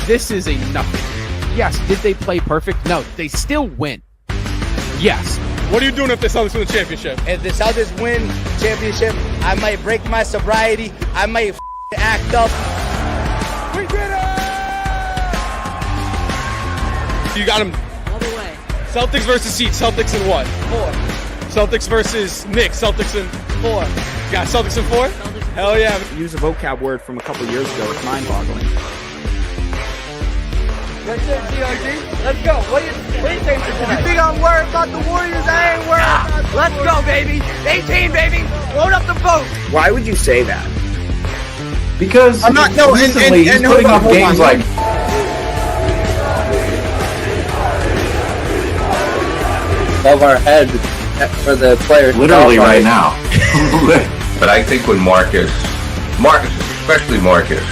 This is a nothing. Yes, did they play perfect? No, they still win. Yes. What are you doing if the Celtics win the championship? If the Celtics win championship, I might break my sobriety. I might act up. We did it! You got him. All the way. Celtics versus Heat. Celtics in what? 4. Celtics versus Knicks. Celtics in 4. You got Celtics in 4? Hell yeah. Use a vocab word from a couple years ago. It's mind-boggling. That's it, DRG. Let's go. What do you think tonight? You think I'm worried about the Warriors? I ain't worried about the Let's go, baby. 18, baby. Load up the boat. Why would you say that? Because I'm not. No, recently he's putting up games like above our head for the players. literally right now. But I think when Marcus, especially Marcus,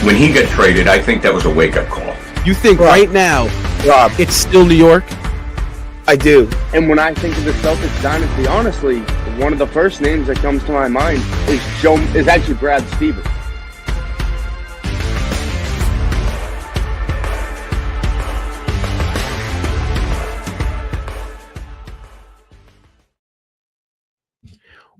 when he got traded, I think that was a wake-up call. You think right now, Rob, it's still New York? I do. And when I think of the Celtics dynasty, honestly, one of the first names that comes to my mind is actually Brad Stevens.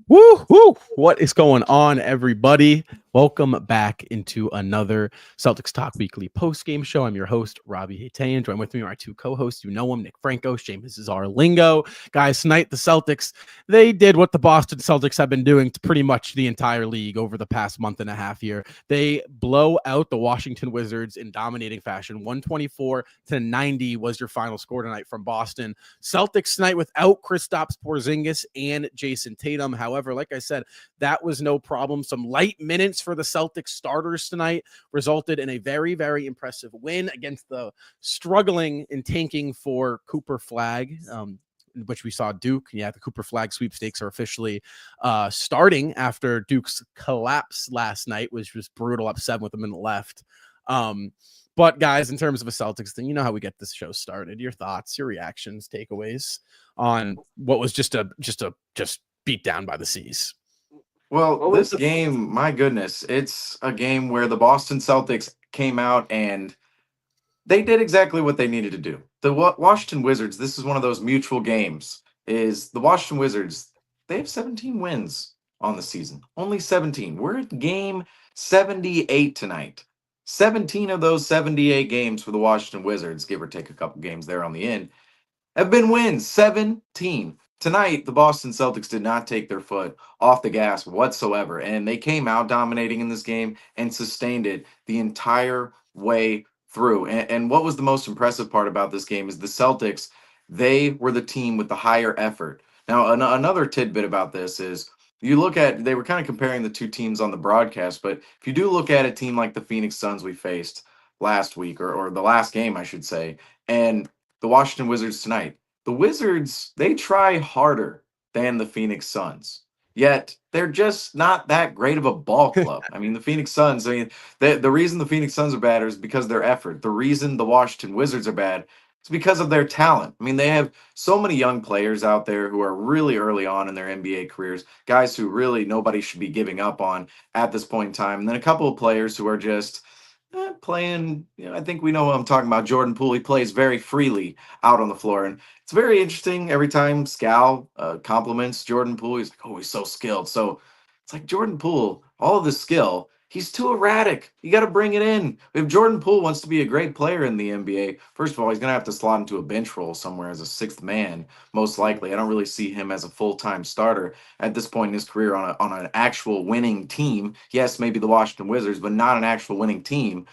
Woo woo! What is going on, everybody? Welcome back into another Celtics Talk Weekly post-game show. I'm your host, Robbie Haytayan. Join with me are our two co-hosts. You know them, Nick Franco, Seamus Zarlingo. Guys, tonight the Celtics, they did what the Boston Celtics have been doing to pretty much the entire league over the past month and a half here. They blow out the Washington Wizards in dominating fashion. 124-90 was your final score tonight from Boston. Celtics tonight without Kristaps Porzingis and Jason Tatum. However, like I said, that was no problem. Some light minutes for the Celtics starters tonight resulted in a very, very impressive win against the struggling and tanking for Cooper Flag, which we saw Duke. Yeah, the Cooper Flag sweepstakes are officially starting after Duke's collapse last night, which was brutal, up 7 with a minute left. But guys, in terms of a Celtics thing, you know how we get this show started. Your thoughts, your reactions, takeaways on what was just beat down by the Seas. Well, this game, my goodness, it's a game where the Boston Celtics came out and they did exactly what they needed to do. The Washington Wizards, this is one of those mutual games, is the Washington Wizards, they have 17 wins on the season. Only 17. We're at game 78 tonight. 17 of those 78 games for the Washington Wizards, give or take a couple games there on the end, have been wins. 17. Tonight, the Boston Celtics did not take their foot off the gas whatsoever, and they came out dominating in this game and sustained it the entire way through. And what was the most impressive part about this game is the Celtics, they were the team with the higher effort. Now, another tidbit about this is you look at, they were kind of comparing the two teams on the broadcast, but if you do look at a team like the Phoenix Suns we faced last week, or the last game, I should say, and the Washington Wizards tonight, the Wizards, they try harder than the Phoenix Suns, yet they're just not that great of a ball club. I mean, the Phoenix Suns, the reason the Phoenix Suns are bad is because of their effort. The reason the Washington Wizards are bad is because of their talent. I mean, they have so many young players out there who are really early on in their NBA careers, guys who really nobody should be giving up on at this point in time. And then a couple of players who are just playing, I think we know what I'm talking about. Jordan Poole, he plays very freely out on the floor. And it's very interesting every time Scal compliments Jordan Poole. He's like, oh, he's so skilled. So it's like Jordan Poole, all of the skill, he's too erratic. You got to bring it in. If Jordan Poole wants to be a great player in the NBA, first of all, he's going to have to slot into a bench role somewhere as a sixth man, most likely. I don't really see him as a full-time starter at this point in his career on an actual winning team. Yes, maybe the Washington Wizards, but not an actual winning team.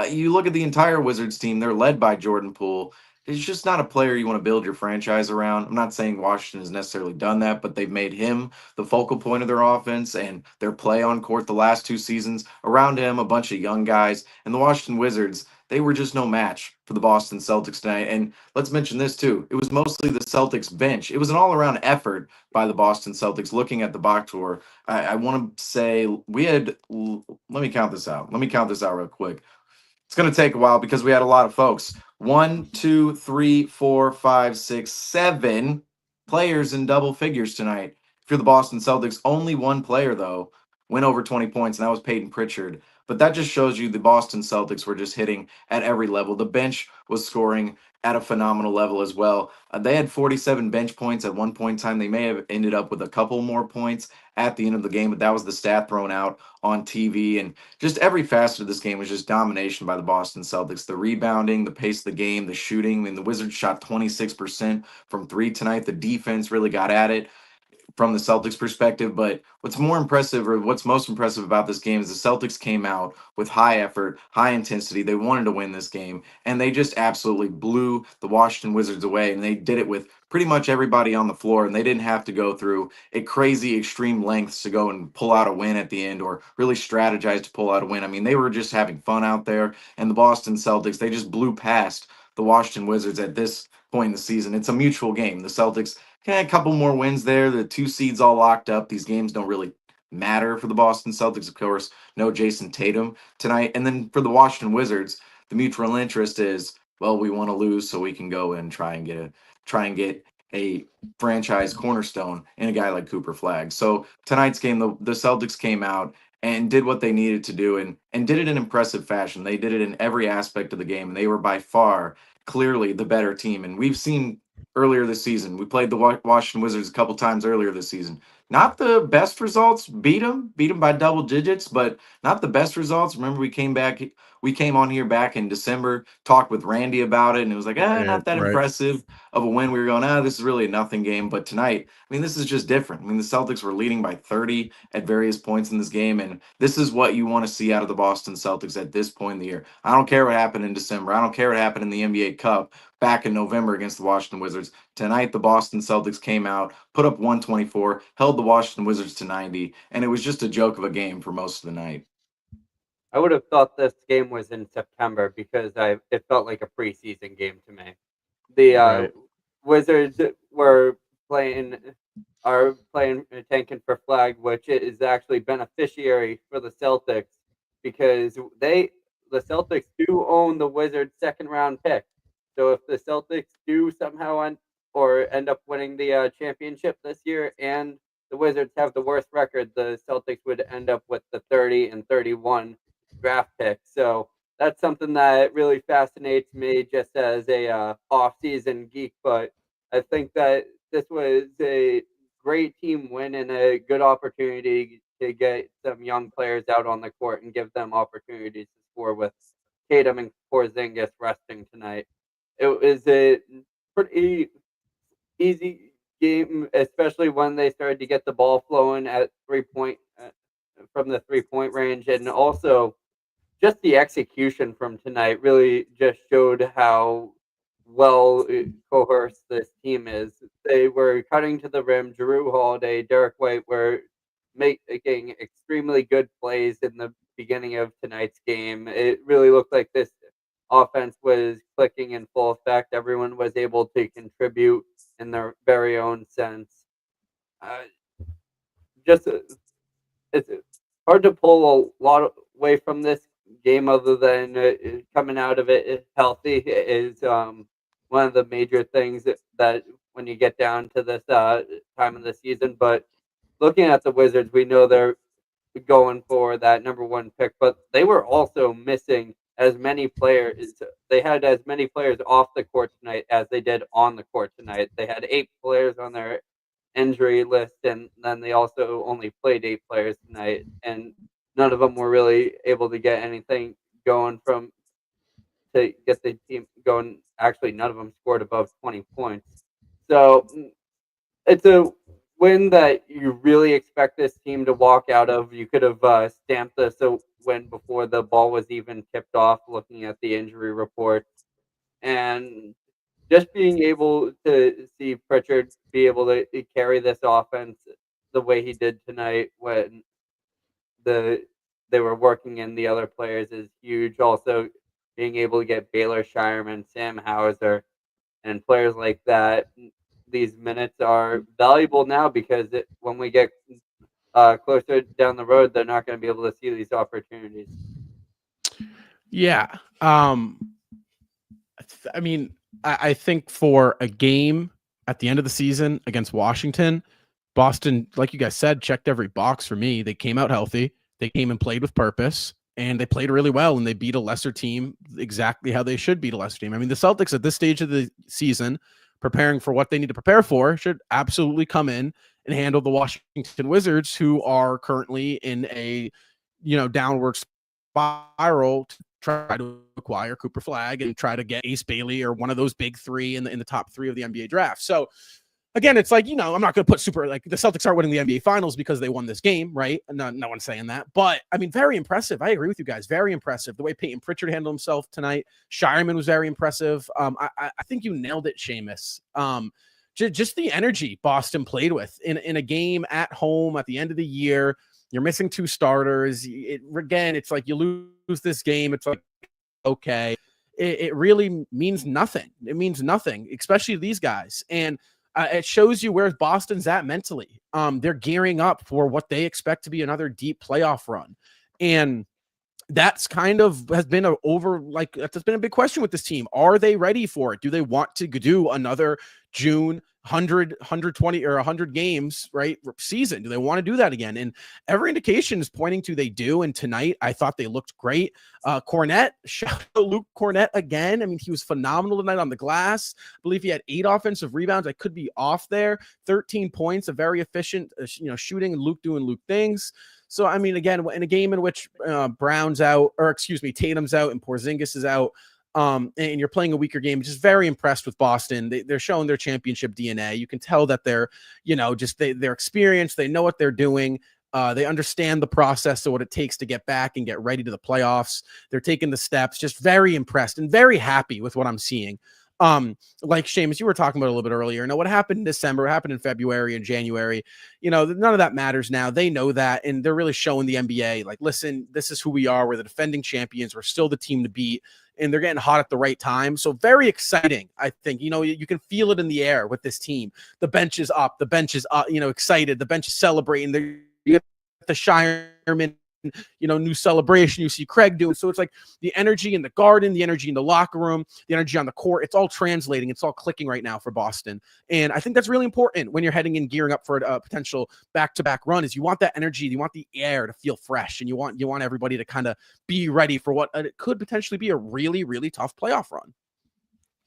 You look at the entire Wizards team, they're led by Jordan Poole. It's just not a player you want to build your franchise around. I'm not saying Washington has necessarily done that, but they've made him the focal point of their offense and their play on court the last 2 seasons. Around him, a bunch of young guys. And the Washington Wizards, they were just no match for the Boston Celtics tonight. And let's mention this too. It was mostly the Celtics bench. It was an all-around effort by the Boston Celtics. Looking at the box score, I want to say we had, let me count this out. Real quick. It's going to take a while because we had a lot of folks. 1, 2, 3, 4, 5, 6, 7 players in double figures tonight. If you're the Boston Celtics, only one player, though, went over 20 points, and that was Peyton Pritchard But that just shows you the Boston Celtics were just hitting at every level. The bench was scoring at a phenomenal level as well. They had 47 bench points at one point in time. They may have ended up with a couple more points at the end of the game, but that was the stat thrown out on TV. And just every facet of this game was just domination by the Boston Celtics. The rebounding, the pace of the game, the shooting. I mean, the Wizards shot 26% from three tonight. The defense really got at it from the Celtics perspective. But what's more impressive, or what's most impressive about this game, is the Celtics came out with high effort, high intensity. They wanted to win this game, and they just absolutely blew the Washington Wizards away. And they did it with pretty much everybody on the floor, and they didn't have to go through a crazy extreme lengths to go and pull out a win at the end, or really strategize to pull out a win. I mean, they were just having fun out there, and the Boston Celtics, they just blew past the Washington Wizards at this point in the season. It's a mutual game. The Celtics a couple more wins there. The 2 seeds all locked up. These games don't really matter for the Boston Celtics. Of course, no Jason Tatum tonight. And then for the Washington Wizards, the mutual interest is, well, we want to lose so we can go and try and get a franchise cornerstone in a guy like Cooper Flagg. So tonight's game, the Celtics came out and did what they needed to do, and did it in impressive fashion. They did it in every aspect of the game, and they were by far clearly the better team. And we've seen earlier this season, we played the Washington Wizards a couple times earlier this season. Not the best results, beat them by double digits, but not the best results. Remember, we came on here back in December, talked with Randy about it, and it was like, not that impressive of a win. We were going, this is really a nothing game. But tonight, I mean, this is just different. I mean, the Celtics were leading by 30 at various points in this game, and this is what you want to see out of the Boston Celtics at this point in the year. I don't care what happened in December. I don't care what happened in the NBA Cup back in November against the Washington Wizards. Tonight, the Boston Celtics came out, put up 124, held the Washington Wizards to 90, and it was just a joke of a game for most of the night. I would have thought this game was in September because it felt like a preseason game to me. The Wizards were playing tanking for Flagg, which is actually beneficiary for the Celtics because the Celtics do own the Wizards' second round pick. So if the Celtics do somehow end up winning the championship this year, and the Wizards have the worst record, the Celtics would end up with the 30 and 31 draft pick. So that's something that really fascinates me just as a off-season geek. But I think that this was a great team win and a good opportunity to get some young players out on the court and give them opportunities to score with Tatum and Porzingis resting tonight. It was a pretty easy game, especially when they started to get the ball flowing at from the 3-point range, and also just the execution from tonight really just showed how well coerced this team is. They were cutting to the rim. Jrue Holiday, Derek White were making extremely good plays in the beginning of tonight's game. It really looked like this offense was clicking in full effect. Everyone was able to contribute in their very own sense. It's hard to pull a lot away from this game other than coming out of it healthy is one of the major things that when you get down to this time of the season. But looking at the Wizards, we know they're going for that number 1 pick, but they were also missing as many players. They had as many players off the court tonight as they did on the court tonight. They had 8 players on their injury list, and then they also only played 8 players tonight, and none of them were really able to get anything going to get the team going. Actually, none of them scored above 20 points. So it's a win that you really expect this team to walk out of. You could have stamped this a win before the ball was even tipped off, looking at the injury report. And just being able to see Pritchard be able to carry this offense the way he did tonight when they were working in the other players is huge. Also, being able to get Baylor Shireman, Sam Hauser, and players like that, these minutes are valuable now because when we get closer down the road, they're not going to be able to see these opportunities. Yeah. I mean, I think for a game at the end of the season against Washington, Boston, like you guys said, checked every box for me. They came out healthy. They came and played with purpose. and they played really well, and they beat a lesser team exactly how they should beat a lesser team. I mean, the Celtics at this stage of the season, preparing for what they need to prepare for, should absolutely come in and handle the Washington Wizards, who are currently in a, downward spiral to try to acquire Cooper Flag and try to get Ace Bailey or one of those big three in the top three of the NBA draft. So again, it's like, I'm not going to put the Celtics aren't winning the NBA finals because they won this game, right? No one's saying that, but I mean, very impressive. I agree with you guys. Very impressive. The way Peyton Pritchard handled himself tonight. Shireman was very impressive. I think you nailed it, Seamus. Just the energy Boston played with in a game at home at the end of the year. You're missing two starters. It's like you lose this game. It's like, okay, it really means nothing. It means nothing, especially these guys. And it shows you where Boston's at mentally. They're gearing up for what they expect to be another deep playoff run. And that's kind of has been that's been a big question with this team. Are they ready for it? Do they want to do another June 120 or 100 games, right, season? Do they want to do that again? And every indication is pointing to they do. And tonight, I thought they looked great. Cornette, shout out Luke Cornette again. I mean, he was phenomenal tonight on the glass. I believe he had 8 offensive rebounds. I could be off there. 13 points, a very efficient, shooting, and Luke doing Luke things. So, I mean, again, in a game in which Tatum's out and Porzingis is out, and you're playing a weaker game, just very impressed with Boston. They're showing their championship DNA. You can tell that they're, they're experienced. They know what they're doing. They understand the process of what it takes to get back and get ready to the playoffs. They're taking the steps. Just very impressed and very happy with what I'm seeing. Like Seamus, you were talking about a little bit earlier. What happened in December, what happened in February and January, none of that matters now. They know that, and they're really showing the NBA, like, listen, this is who we are. We're the defending champions. We're still the team to beat, and they're getting hot at the right time. So very exciting, I think. You can feel it in the air with this team. The bench is up. The bench is, excited. The bench is celebrating. You get the Shireman, new celebration. You see Craig doing. So it's like the energy in the garden, the energy in the locker room, the energy on the court. It's all translating. It's all clicking right now for Boston. And I think that's really important when you're heading and gearing up for a potential back-to-back run. Is you want that energy, you want the air to feel fresh, and you want everybody to kind of be ready for what it could potentially be a really, really tough playoff run.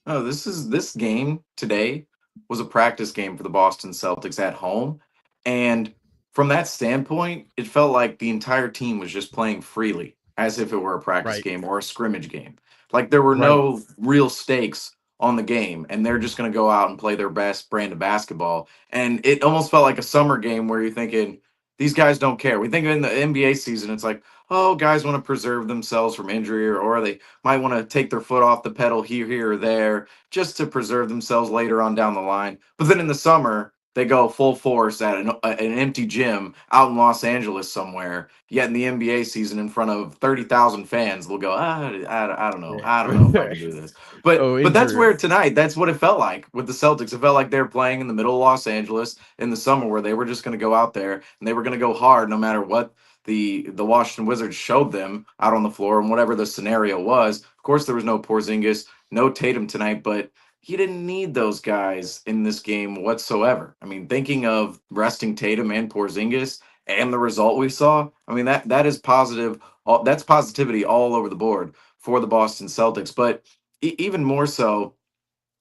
Oh, this game today was a practice game for the Boston Celtics at home, and from that standpoint, it felt like the entire team was just playing freely, as if it were a practice game or a scrimmage game. Like there were no real stakes on the game, and they're just going to go out and play their best brand of basketball. And it almost felt like a summer game where you're thinking, these guys don't care. We think in the NBA season, it's like, oh, guys want to preserve themselves from injury, or they might want to take their foot off the pedal here, or there, just to preserve themselves later on down the line. But then in the summer, they go full force at an empty gym out in Los Angeles somewhere. Yet in the NBA season, in front of 30,000 fans, they'll go, I don't know. I don't know if I can do this. But that's where tonight, that's what it felt like with the Celtics. It felt like they were playing in the middle of Los Angeles in the summer, where they were just going to go out there and they were going to go hard no matter what the Washington Wizards showed them out on the floor and whatever the scenario was. Of course, there was no Porzingis, no Tatum tonight, but he didn't need those guys in this game whatsoever. I mean, thinking of resting Tatum and Porzingis and the result we saw, I mean, that is positive. That's positivity all over the board for the Boston Celtics. But even more so,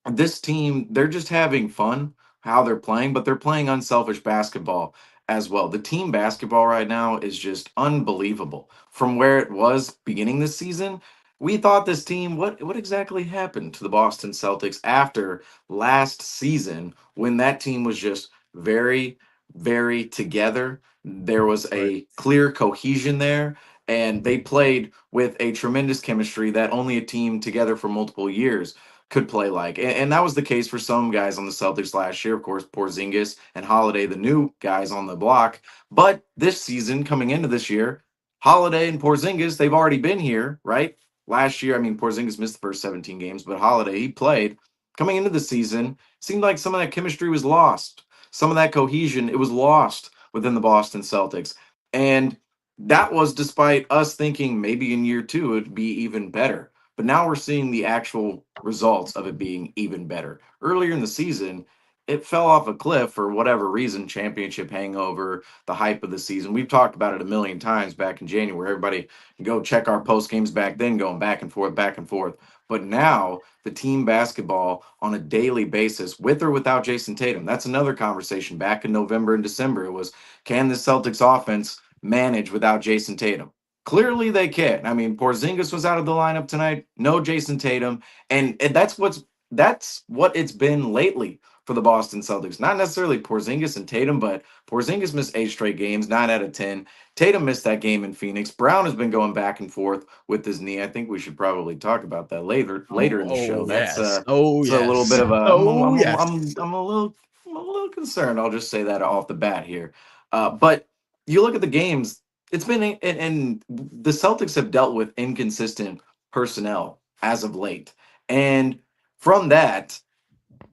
this team, they're just having fun how they're playing, but they're playing unselfish basketball as well. The team basketball right now is just unbelievable. From where it was beginning this season, we thought this team, what exactly happened to the Boston Celtics after last season when that team was just very, very together? There was a clear cohesion there, and they played with a tremendous chemistry that only a team together for multiple years could play like. And that was the case for some guys on the Celtics last year. Of course, Porzingis and Holiday, the new guys on the block. But this season, coming into this year, Holiday and Porzingis, they've already been here, right? Last year, I mean, Porzingis missed the first 17 games, but Holiday, he played. Coming into the season, seemed like some of that chemistry was lost. Some of that cohesion, it was lost within the Boston Celtics. And that was despite us thinking maybe in year 2 it'd be even better. But now we're seeing the actual results of it being even better. Earlier in the season, it fell off a cliff for whatever reason, championship hangover, the hype of the season. We've talked about it a million times back in January. Everybody can go check our post games back then, going back and forth, back and forth. But now the team basketball on a daily basis, with or without Jason Tatum, that's another conversation. Back in November and December, it was, can the Celtics offense manage without Jason Tatum? Clearly they can. I mean, Porzingis was out of the lineup tonight. No Jason Tatum. And that's what it's been lately for the Boston Celtics. Not necessarily Porzingis and Tatum, but Porzingis missed 8 straight games, 9 out of 10. Tatum missed that game in Phoenix. Brown has been going back and forth with his knee. I think we should probably talk about that later in the show. That's yes. a little bit of a I'm a little concerned. I'll just say that off the bat here. But you look at the games, it's been and the Celtics have dealt with inconsistent personnel as of late. And from that,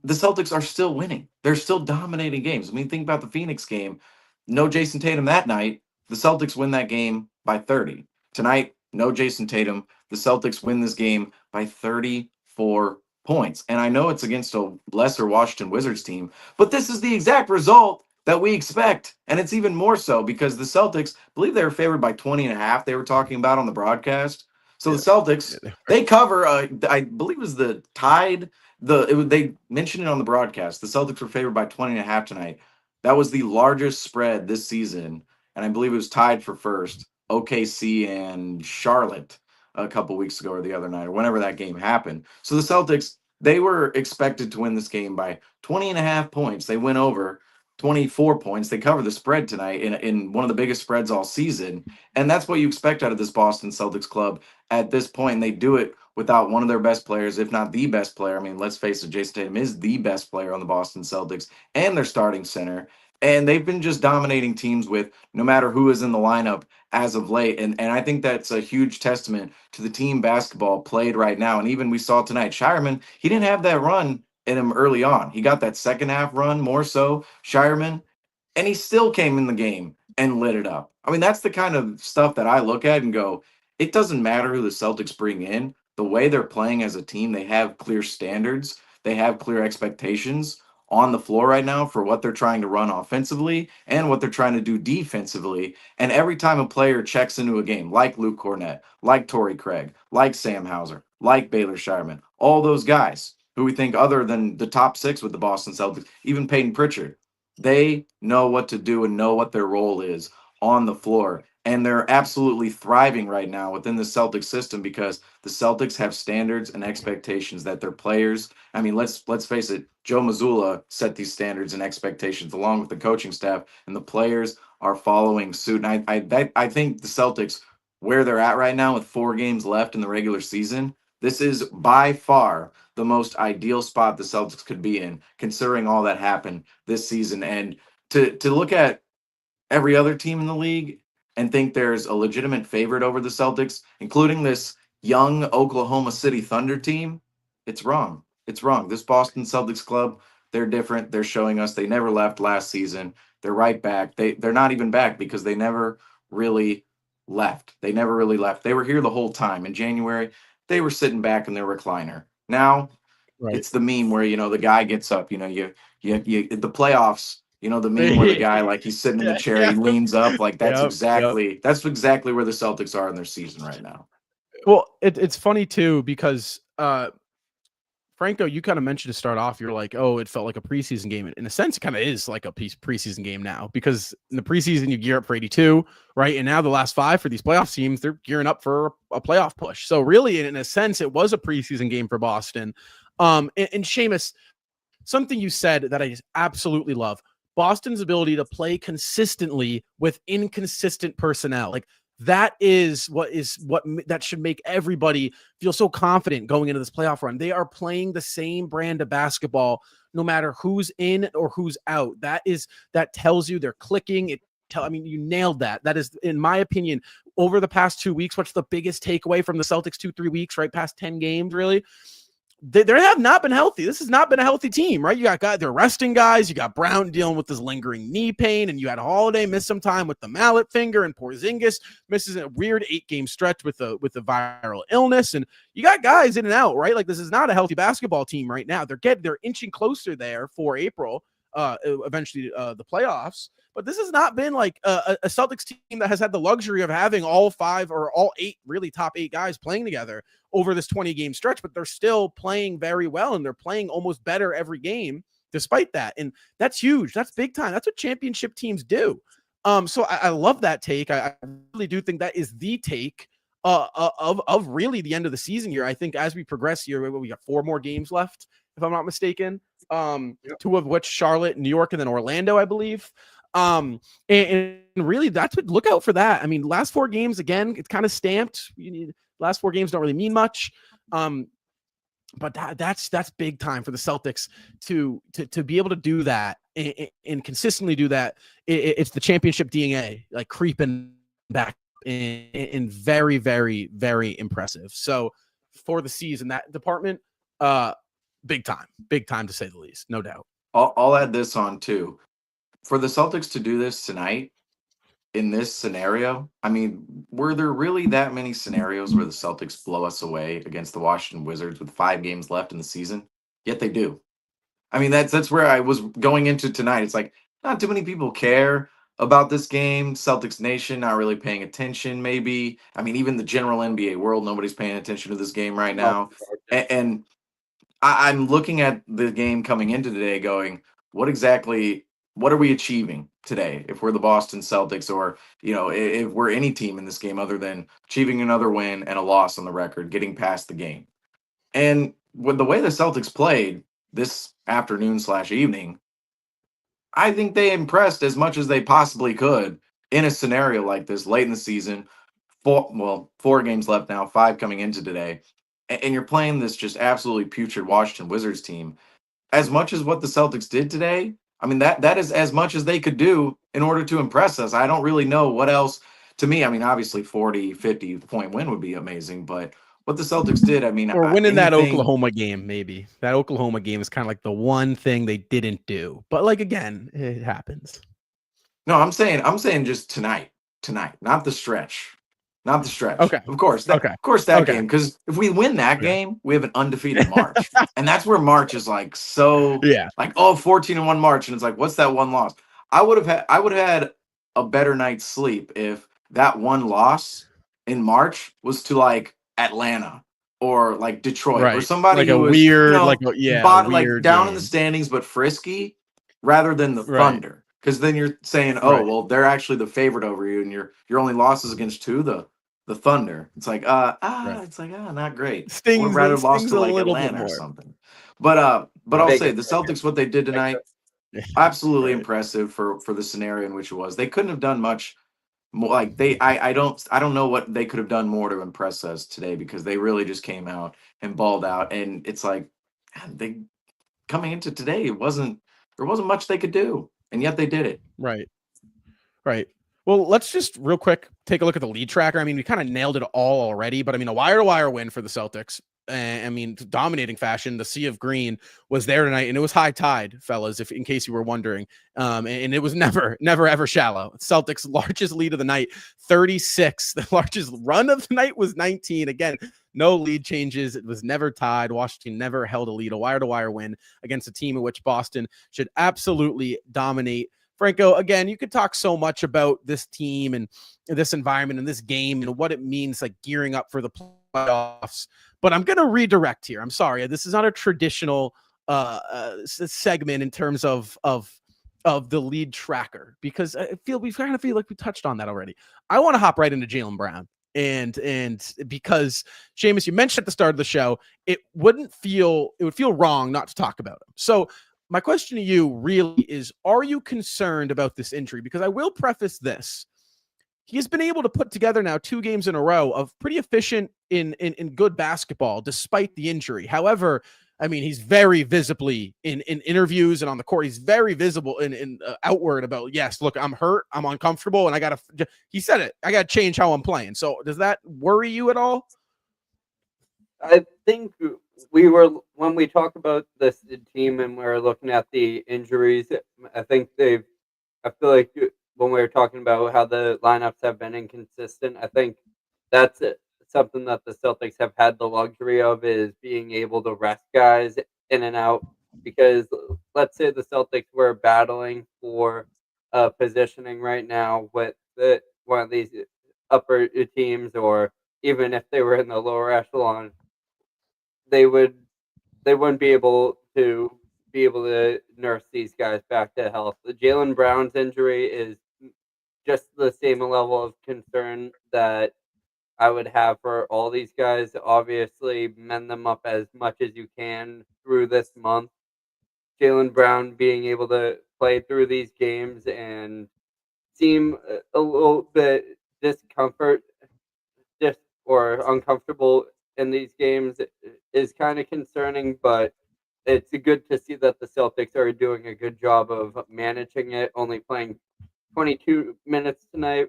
the Celtics are still winning. They're still dominating games. I mean, think about the Phoenix game. No Jason Tatum that night. The Celtics win that game by 30. Tonight, no Jason Tatum. The Celtics win this game by 34 points. And I know it's against a lesser Washington Wizards team, but this is the exact result that we expect. And it's even more so because the Celtics, I believe they were favored by 20.5. They were talking about on the broadcast. So the Celtics, they cover, I believe it was the Tide. They mentioned it on the broadcast. The Celtics were favored by 20.5 tonight. That was the largest spread this season, and I believe it was tied for first. OKC and Charlotte a couple weeks ago or the other night or whenever that game happened. So the Celtics, they were expected to win this game by 20.5 points. They went over 24 points. They covered the spread tonight in one of the biggest spreads all season, and that's what you expect out of this Boston Celtics club at this point. And they do it without one of their best players, if not the best player. I mean, let's face it, Jason Tatum is the best player on the Boston Celtics and their starting center. And they've been just dominating teams with no matter who is in the lineup as of late. And I think that's a huge testament to the team basketball played right now. And even we saw tonight, Shireman, he didn't have that run in him early on. He got that second half run more so, Shireman, and he still came in the game and lit it up. I mean, that's the kind of stuff that I look at and go, it doesn't matter who the Celtics bring in. The way they're playing as a team, they have clear standards. They have clear expectations on the floor right now for what they're trying to run offensively and what they're trying to do defensively. And every time a player checks into a game, like Luke Cornett, like Torrey Craig, like Sam Hauser, like Baylor Shireman, all those guys who we think other than the top 6 with the Boston Celtics, even Peyton Pritchard, they know what to do and know what their role is on the floor. And they're absolutely thriving right now within the Celtics system because the Celtics have standards and expectations that their players, I mean, let's face it, Joe Mazzulla set these standards and expectations along with the coaching staff, and the players are following suit. And I think the Celtics, where they're at right now with 4 games left in the regular season, this is by far the most ideal spot the Celtics could be in, considering all that happened this season. And to look at every other team in the league and think there's a legitimate favorite over the Celtics, including this young Oklahoma City Thunder team, it's wrong. It's wrong. This Boston Celtics club, they're different. They're showing us they never left last season. They're right back. They're not even back because they never really left. They never really left. They were here the whole time. In January, they were sitting back in their recliner. Now, it's the meme where, the guy gets up, you the playoffs, the meme where the guy, like, he's sitting in the chair, he leans up, like that's exactly where the Celtics are in their season right now. Well, it's funny too, because Franco, you kind of mentioned to start off, you're like, oh, it felt like a preseason game. In a sense, it kind of is like a preseason game now, because in the preseason you gear up for 82, right? And now the last 5 for these playoff teams, they're gearing up for a playoff push. So really, in a sense, it was a preseason game for Boston. And Seamus, something you said that I just absolutely love: Boston's ability to play consistently with inconsistent personnel. Like, that is what that should make everybody feel so confident going into this playoff run. They are playing the same brand of basketball, no matter who's in or who's out. That tells you they're clicking. You nailed that. That is, in my opinion, over the past 2 weeks, what's the biggest takeaway from the Celtics 2-3 weeks, right past 10 games, really? they have not been healthy. This has not been a healthy team, right? You got guys, they're resting guys. You got Brown dealing with this lingering knee pain, and you had Holiday miss some time with the mallet finger, and Porzingis misses a weird 8-game stretch with a viral illness, and you got guys in and out, right? Like, this is not a healthy basketball team right now. They're inching closer there for April, eventually the playoffs. But this has not been like a Celtics team that has had the luxury of having all 5 or all 8 really top 8 guys playing together over this 20-game stretch, but they're still playing very well, and they're playing almost better every game despite that. And that's huge. That's big time. That's what championship teams do. So I love that take. I really do think that is the take of really the end of the season here. I think as we progress here, we got 4 more games left, if I'm not mistaken. 2 of which Charlotte, New York, and then Orlando, I believe. And really, that's what, look out for that. I mean, last 4 games, again, it's kind of stamped. Last 4 games don't really mean much. But that's big time for the Celtics to be able to do that and consistently do that. It's the championship DNA, like, creeping back in very, very, very impressive. So for the season, that department, big time to say the least, no doubt. I'll add this on too. For the Celtics to do this tonight in this scenario, I mean, were there really that many scenarios where the Celtics blow us away against the Washington Wizards with 5 games left in the season? Yet they do. I mean, that's where I was going into tonight. It's like, not too many people care about this game. Celtics Nation not really paying attention, maybe. I mean, even the general NBA world, nobody's paying attention to this game right now. And I'm looking at the game coming into today going, what are we achieving today if we're the Boston Celtics, or, if we're any team in this game other than achieving another win and a loss on the record, getting past the game? And with the way the Celtics played this afternoon/evening, I think they impressed as much as they possibly could in a scenario like this late in the season. 4 games left now, 5 coming into today. And you're playing this just absolutely putrid Washington Wizards team. As much as what the Celtics did today, I mean, that is as much as they could do in order to impress us. I don't really know what else. To me, I mean, obviously 40, 50-point win would be amazing, but what the Celtics did, I mean, or winning that Oklahoma game, maybe. That Oklahoma game is kind of like the one thing they didn't do. But, like, again, it happens. No, I'm saying just tonight, not the stretch. Not the stretch. Okay. Of course. That game. Because if we win that game, we have an undefeated March. And that's where March is like so like, 14-1 March. And it's like, what's that one loss? I would have had a better night's sleep if that one loss in March was to like Atlanta or like Detroit or somebody like who a was weird, like down in the standings but frisky, rather than the Thunder. Because then you're saying, well, they're actually the favorite over you, and your only losses against the Thunder. It's like, not great. Stings, would rather lost to like a Atlanta or something. But I'll say the Celtics, what they did tonight, absolutely impressive for the scenario in which it was. They couldn't have done much more. Like I don't know what they could have done more to impress us today, because they really just came out and balled out. And it's like, they coming into today, there wasn't much they could do. And yet they did it. Right. Well, let's just real quick take a look at the lead tracker. I mean, we kind of nailed it all already, but I mean, a wire-to-wire win for the Celtics. I mean, dominating fashion. The sea of green was there tonight, and it was high tide, fellas, in case you were wondering. And it was never, ever shallow. Celtics' largest lead of the night, 36. The largest run of the night was 19. Again, no lead changes. It was never tied. Washington never held a lead. A wire-to-wire win against a team in which Boston should absolutely dominate. Franco, again, you could talk so much about this team and this environment and this game and what it means, like gearing up for the playoffs. But I'm going to redirect here. I'm sorry. This is not a traditional segment in terms of the lead tracker, because we kind of feel like we touched on that already. I want to hop right into Jaylen Brown. And because Seamus, you mentioned at the start of the show, it would feel wrong not to talk about him. So my question to you really is, are you concerned about this injury? Because I will preface this. He has been able to put together now 2 games in a row of pretty efficient in good basketball, despite the injury. However, I mean, he's very visibly in interviews and on the court, he's very visible in outward about, yes, look, I'm hurt, I'm uncomfortable, and he said it, I got to change how I'm playing. So does that worry you at all? I think when we talk about this team and we're looking at the injuries, I think I feel like when we were talking about how the lineups have been inconsistent, I think that's something that the Celtics have had the luxury of, is being able to rest guys in and out. Because let's say the Celtics were battling for positioning right now with one of these upper teams, or even if they were in the lower echelon, they would they wouldn't be able to nurse these guys back to health. The Jalen Brown's injury is just the same level of concern that I would have for all these guys. Obviously, mend them up as much as you can through this month. Jalen Brown being able to play through these games and seem a little bit discomfort dis or uncomfortable in these games is kind of concerning, but it's good to see that the Celtics are doing a good job of managing it, only playing 22 minutes tonight.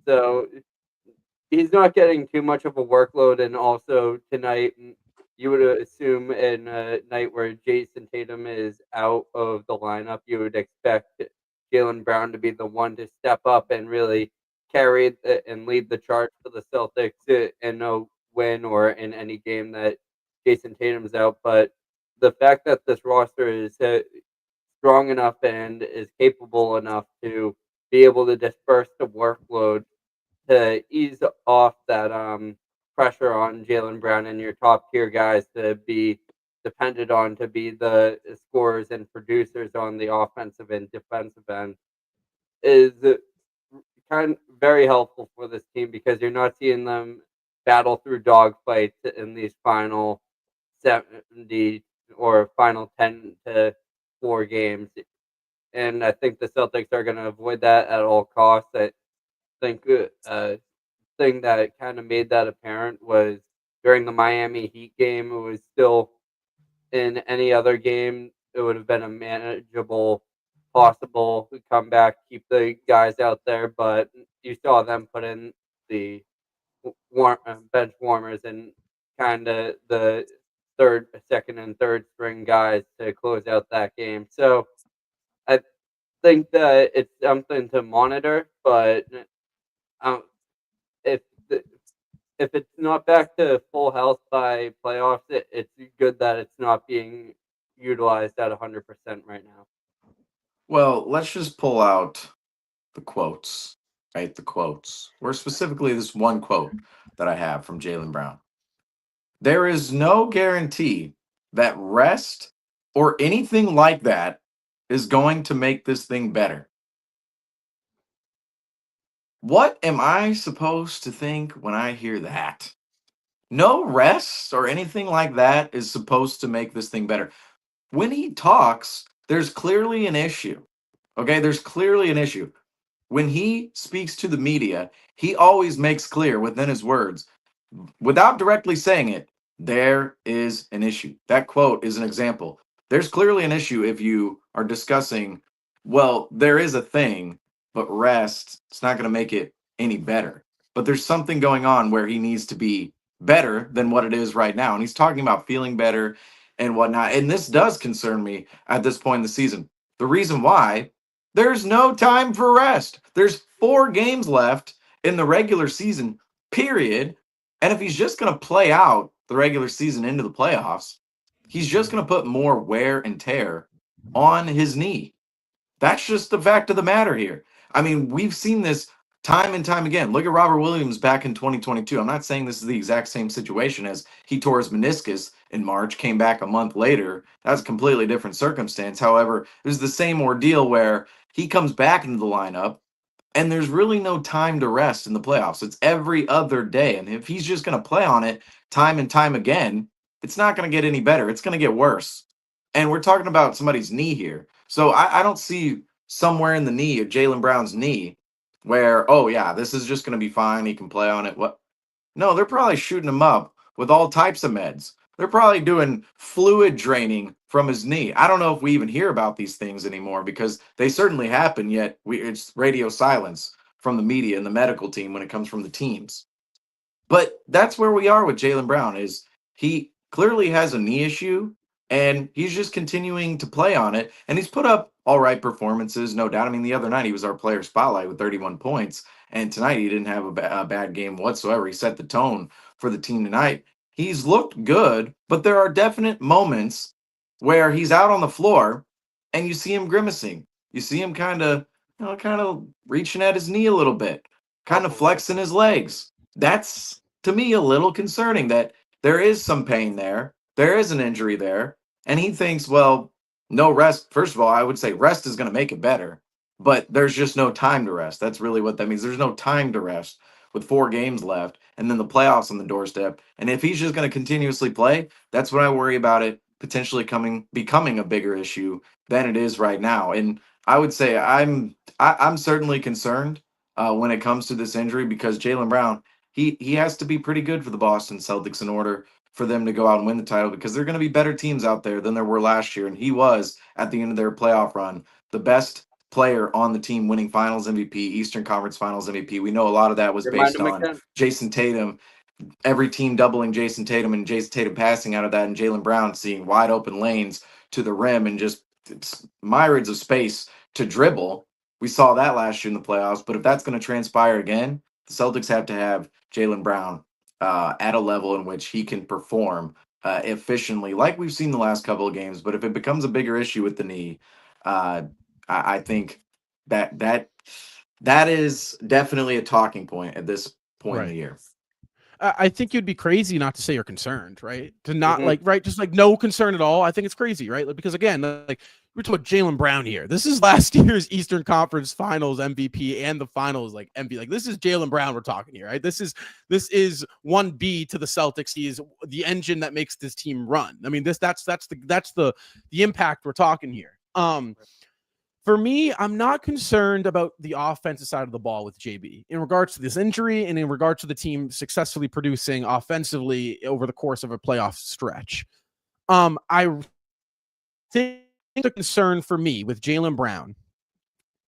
So he's not getting too much of a workload. And also tonight, you would assume in a night where Jason Tatum is out of the lineup, you would expect Jalen Brown to be the one to step up and really carry and lead the charge for the Celtics in a win or in any game that Jason Tatum's out. But the fact that this roster is strong enough and is capable enough to be able to disperse the workload to ease off that pressure on Jalen Brown and your top tier guys to be depended on to be the scorers and producers on the offensive and defensive end is kind of very helpful for this team, because you're not seeing them battle through dogfights in these final 70 or final 10 to 4 games. And I think the Celtics are going to avoid that at all costs. I think thing that kind of made that apparent was during the Miami Heat game. It was still, in any other game, it would have been a manageable, possible comeback, keep the guys out there, but you saw them put in the bench warmers and kind of the second, and third string guys to close out that game. So I think that it's something to monitor, but um, if if it's not back to full health by playoffs, it's good that it's not being utilized at 100% right now. Well, let's just pull out the quotes, right? The quotes, or specifically this one quote that I have from Jalen Brown. There is no guarantee that rest or anything like that is going to make this thing better. What am I supposed to think when I hear that? No rest or anything like that is supposed to make this thing better. When he talks, there's clearly an issue. Okay, there's clearly an issue. When he speaks to the media, he always makes clear within his words, without directly saying it, there is an issue. That quote is an example. There's clearly an issue if you are discussing, well, there is a thing, but rest, it's not going to make it any better. But there's something going on where he needs to be better than what it is right now. And he's talking about feeling better and whatnot. And this does concern me at this point in the season. The reason why, there's no time for rest. There's 4 games left in the regular season, period. And if he's just going to play out the regular season into the playoffs, he's just going to put more wear and tear on his knee. That's just the fact of the matter here. I mean, we've seen this time and time again. Look at Robert Williams back in 2022. I'm not saying this is the exact same situation as he tore his meniscus in March, came back a month later. That's a completely different circumstance. However, it was the same ordeal where he comes back into the lineup and there's really no time to rest in the playoffs. It's every other day. And if he's just going to play on it time and time again, it's not going to get any better. It's going to get worse. And we're talking about somebody's knee here. So I don't see somewhere in the knee of Jalen Brown's knee where, oh, yeah, this is just going to be fine. He can play on it. What? No, they're probably shooting him up with all types of meds. They're probably doing fluid draining from his knee. I don't know if we even hear about these things anymore because they certainly happen, yet it's radio silence from the media and the medical team when it comes from the teams. But that's where we are with Jalen Brown, is he clearly has a knee issue, and he's just continuing to play on it. And he's put up all right performances, no doubt. I mean, the other night he was our player spotlight with 31 points, and tonight he didn't have a bad game whatsoever. He set the tone for the team tonight. He's looked good, but there are definite moments where he's out on the floor and you see him grimacing. You see him kind of reaching at his knee a little bit, kind of flexing his legs. That's, to me, a little concerning that there is some pain there. There is an injury there. And he thinks, well, no rest. First of all, I would say rest is going to make it better, but there's just no time to rest. That's really what that means. There's no time to rest with 4 games left and then the playoffs on the doorstep. And if he's just going to continuously play, that's when I worry about it potentially becoming a bigger issue than it is right now. And I would say I'm certainly concerned when it comes to this injury, because Jaylen Brown, he has to be pretty good for the Boston Celtics in order for them to go out and win the title, because there are going to be better teams out there than there were last year. And he was, at the end of their playoff run, the best player on the team, winning Finals MVP, Eastern Conference Finals MVP. We know a lot of that was based on Jason Tatum, every team doubling Jason Tatum and Jason Tatum passing out of that, and Jaylen Brown seeing wide open lanes to the rim and just myriads of space to dribble. We saw that last year in the playoffs, but if that's going to transpire again, the Celtics have to have Jaylen Brown at a level in which he can perform efficiently, like we've seen the last couple of games. But if it becomes a bigger issue with the knee, I think that is definitely a talking point at this point in the year. I think you'd be crazy not to say you're concerned, right? To not just like no concern at all. I think it's crazy, right? Like, because again, like we're talking about Jaylen Brown here. This is last year's Eastern Conference Finals MVP and the Finals like MVP. Like, this is Jaylen Brown we're talking here, right? This is 1B to the Celtics. He is the engine that makes this team run. I mean, that's the impact we're talking here. For me, I'm not concerned about the offensive side of the ball with JB in regards to this injury and in regards to the team successfully producing offensively over the course of a playoff stretch. I think the concern for me with Jaylen Brown,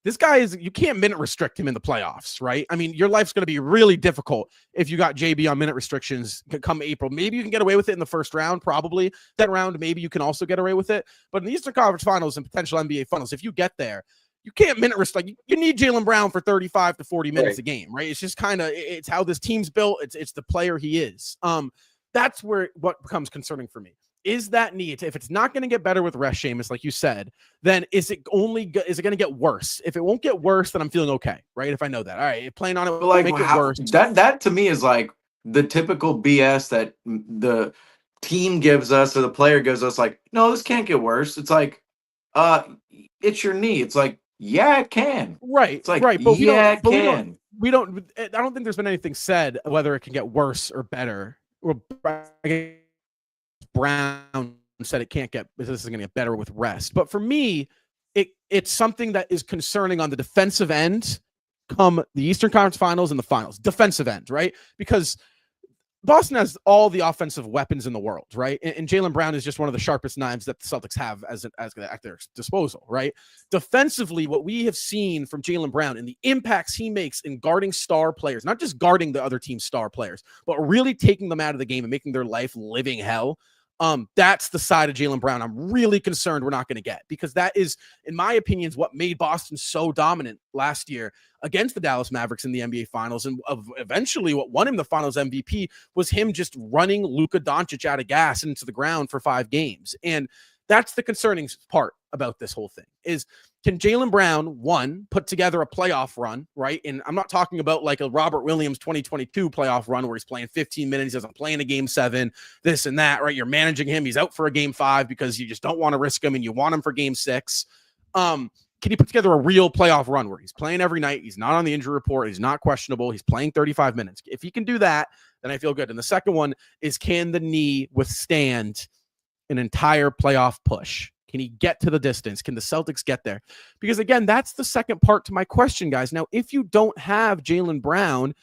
this guy you can't minute restrict him in the playoffs, right? I mean, your life's going to be really difficult if you got JB on minute restrictions come April. Maybe you can get away with it in the first round, probably. That round, maybe you can also get away with it. But in the Eastern Conference Finals and potential NBA Finals, if you get there, you can't minute restrict. You need Jaylen Brown for 35 to 40 minutes a game, right? It's just kind of, it's how this team's built. It's the player he is. That's what becomes concerning for me. Is that need? If it's not going to get better with rest, Seamus, like you said, then is it going to get worse? If it won't get worse, then I'm feeling okay, right? If I know that, all right, playing on it will make it worse. That to me is like the typical BS that the team gives us or the player gives us. Like, no, this can't get worse. It's like, it's your knee. It's like, yeah, it can. Right. It's like, right. But it can. I don't think there's been anything said whether it can get worse or better. Or Brown said this is going to get better with rest. But for me, it's something that is concerning on the defensive end come the Eastern Conference Finals and the Finals. Defensive end, right? Because Boston has all the offensive weapons in the world, right? And Jaylen Brown is just one of the sharpest knives that the Celtics have at their disposal, right? Defensively, what we have seen from Jaylen Brown and the impacts he makes in guarding star players, not just guarding the other team's star players, but really taking them out of the game and making their life living hell. That's the side of Jaylen Brown I'm really concerned we're not going to get, because that is, in my opinion, what made Boston so dominant last year against the Dallas Mavericks in the NBA Finals, and eventually what won him the Finals MVP was him just running Luka Doncic out of gas into the ground for 5 games. And that's the concerning part about this whole thing is, can Jaylen Brown, one, put together a playoff run, right? And I'm not talking about like a Robert Williams 2022 playoff run where he's playing 15 minutes, he doesn't play in a game 7, this and that, right? You're managing him. He's out for a game 5 because you just don't want to risk him and you want him for game 6. Can he put together a real playoff run where he's playing every night? He's not on the injury report. He's not questionable. He's playing 35 minutes. If he can do that, then I feel good. And the second one is, can the knee withstand an entire playoff push? Can he get to the distance? Can the Celtics get there? Because again, that's the second part to my question, guys. Now, if you don't have Jaylen Brown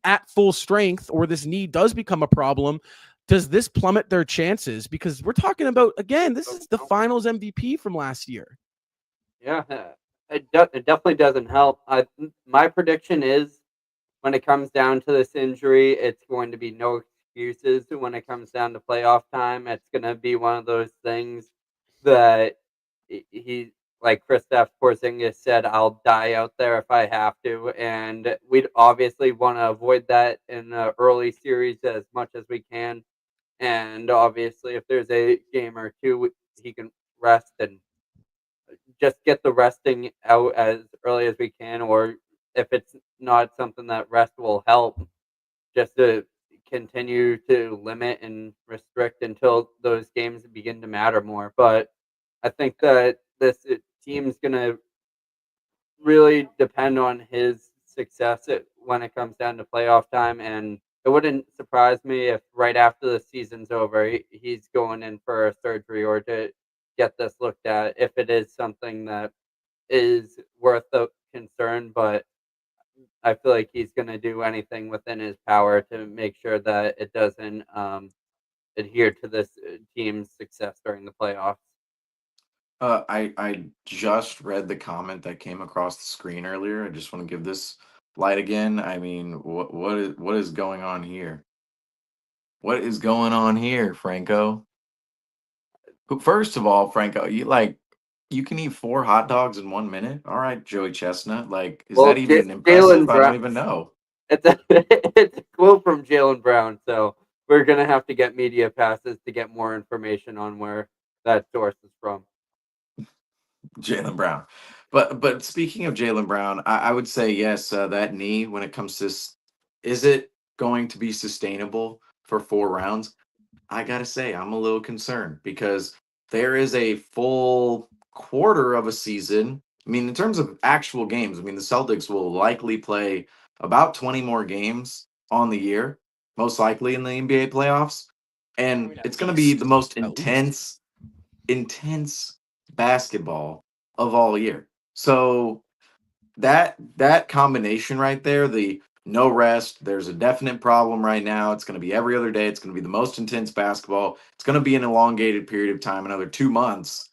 at full strength, or this knee does become a problem, does this plummet their chances? Because we're talking about, again, this is the Finals MVP from last year. Yeah, it definitely doesn't help. My prediction is, when it comes down to this injury, it's going to be no excuses when it comes down to playoff time. It's going to be one of those things that he, like Kristaps Porzingis said, I'll die out there if I have to. And we'd obviously want to avoid that in the early series as much as we can. And obviously, if there's a game or two, he can rest and just get the resting out as early as we can. Or if it's not something that rest will help, just to continue to limit and restrict until those games begin to matter more. But I think that this team's going to really depend on his success when it comes down to playoff time. And it wouldn't surprise me if right after the season's over, he's going in for a surgery or to get this looked at if it is something that is worth the concern. But I feel like he's going to do anything within his power to make sure that it doesn't adhere to this team's success during the playoffs. I just read the comment that came across the screen earlier. I just want to give this light again. I mean, what is going on here? What is going on here, Franco? First of all, Franco, you can eat 4 hot dogs in 1 minute. All right, Joey Chestnut. Like, is that even impressive? I don't even know. It's a quote from Jaylen Brown, so we're gonna have to get media passes to get more information on where that source is from. Jaylen Brown. But speaking of Jaylen Brown, I would say yes, that knee when it comes to is it going to be sustainable for 4 rounds? I gotta say, I'm a little concerned because there is a full quarter of a season. I mean, in terms of actual games, I mean, the Celtics will likely play about 20 more games on the year, most likely in the NBA playoffs. And it's going to be the most intense basketball of all year. So that combination right there, the no rest, there's a definite problem right now. It's going to be every other day. It's going to be the most intense basketball. It's going to be an elongated period of time, another 2 months.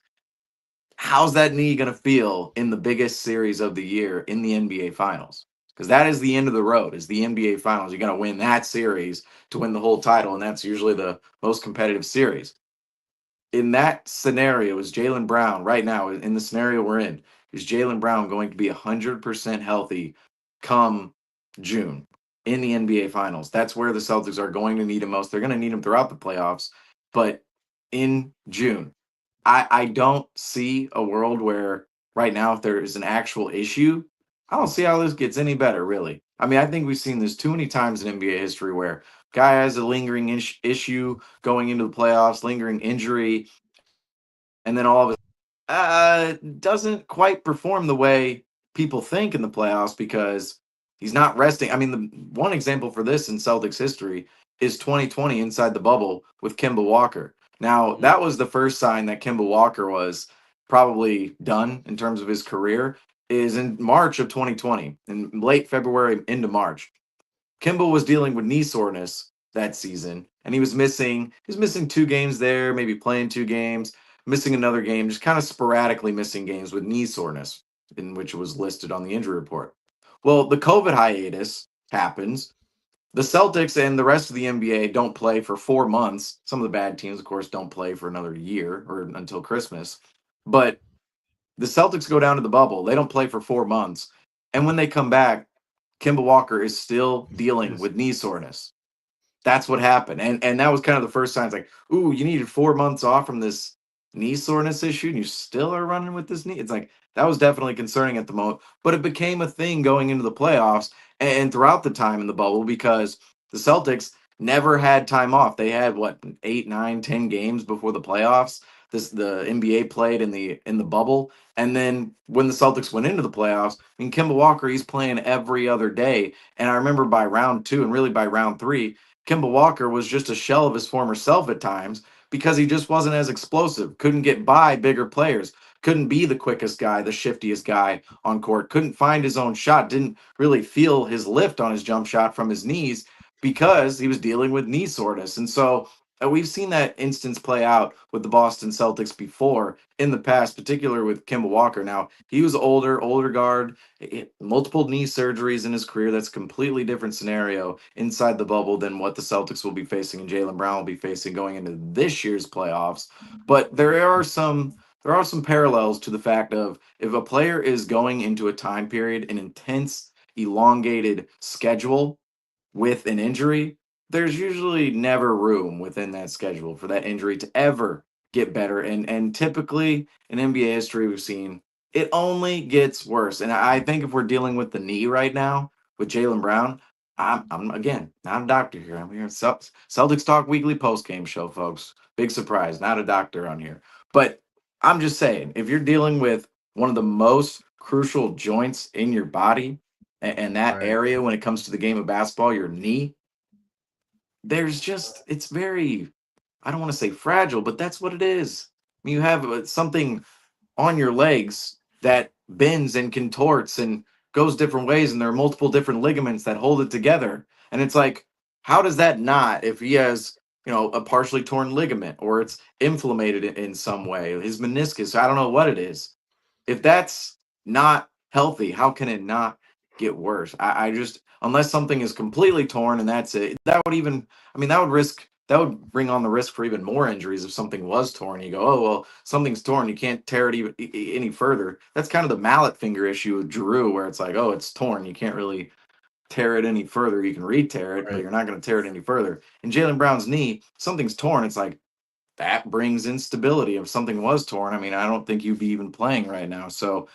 How's that knee going to feel in the biggest series of the year in the NBA Finals? Because that is the end of the road, is the NBA Finals. You're going to win that series to win the whole title, and that's usually the most competitive series. In that scenario, is Jaylen Brown right now, in the scenario we're in, is Jaylen Brown going to be 100% healthy come June in the NBA Finals? That's where the Celtics are going to need him most. They're going to need him throughout the playoffs, but in June, I don't see a world where right now, if there is an actual issue, I don't see how this gets any better, really. I mean, I think we've seen this too many times in NBA history where guy has a lingering issue going into the playoffs, lingering injury, and then all of it doesn't quite perform the way people think in the playoffs because he's not resting. I mean, the one example for this in Celtics history is 2020 inside the bubble with Kemba Walker. Now, that was the first sign that Kemba Walker was probably done in terms of his career, is in March of 2020, in late February into March. Kemba was dealing with knee soreness that season, and he was missing 2 games there, maybe playing 2 games, missing another game, just kind of sporadically missing games with knee soreness, in which it was listed on the injury report. Well, the COVID hiatus happens. The Celtics and the rest of the NBA don't play for 4 months. Some of the bad teams, of course, don't play for another year or until Christmas. But the Celtics go down to the bubble. They don't play for 4 months. And when they come back, Kemba Walker is still dealing with knee soreness. That's what happened. And that was kind of the first signs like, ooh, you needed 4 months off from this knee soreness issue and you still are running with this knee. It's like, that was definitely concerning at the moment. But it became a thing going into the playoffs and throughout the time in the bubble because the Celtics never had time off. They had 8, 9, 10 games before the playoffs. The NBA played in the bubble. And then when the Celtics went into the playoffs, I mean, Kemba Walker, he's playing every other day. And I remember by round 2 and really by round 3, Kemba Walker was just a shell of his former self at times because he just wasn't as explosive, couldn't get by bigger players, couldn't be the quickest guy, the shiftiest guy on court, couldn't find his own shot, didn't really feel his lift on his jump shot from his knees because he was dealing with knee soreness. And so And we've seen that instance play out with the Boston Celtics before in the past, particularly with Kemba Walker. Now, he was older guard, multiple knee surgeries in his career. That's a completely different scenario inside the bubble than what the Celtics will be facing and Jaylen Brown will be facing going into this year's playoffs. But there are some parallels to the fact of if a player is going into a time period, an intense, elongated schedule with an injury, there's usually never room within that schedule for that injury to ever get better. And typically in NBA history, we've seen it only gets worse. And I think if we're dealing with the knee right now with Jaylen Brown, I'm again not a doctor here. I'm here. Celtics Talk Weekly post game show, folks. Big surprise, not a doctor on here. But I'm just saying, if you're dealing with one of the most crucial joints in your body and that area when it comes to the game of basketball, your knee, it's very, I don't want to say fragile, but that's what it is. I mean, you have something on your legs that bends and contorts and goes different ways, and there are multiple different ligaments that hold it together. And it's like, how does that not, if he has, a partially torn ligament or it's inflamed in some way, his meniscus, I don't know what it is. If that's not healthy, how can it not get worse? I just, unless something is completely torn and that's it, that would bring on the risk for even more injuries if something was torn. You go, oh, well, something's torn. You can't tear it even any further. That's kind of the mallet finger issue with Drew, where it's like, oh, it's torn. You can't really tear it any further. You can re-tear it, but you're not going to tear it any further. In Jaylen Brown's knee, something's torn. It's like, that brings instability. If something was torn, I mean, I don't think you'd be even playing right now. So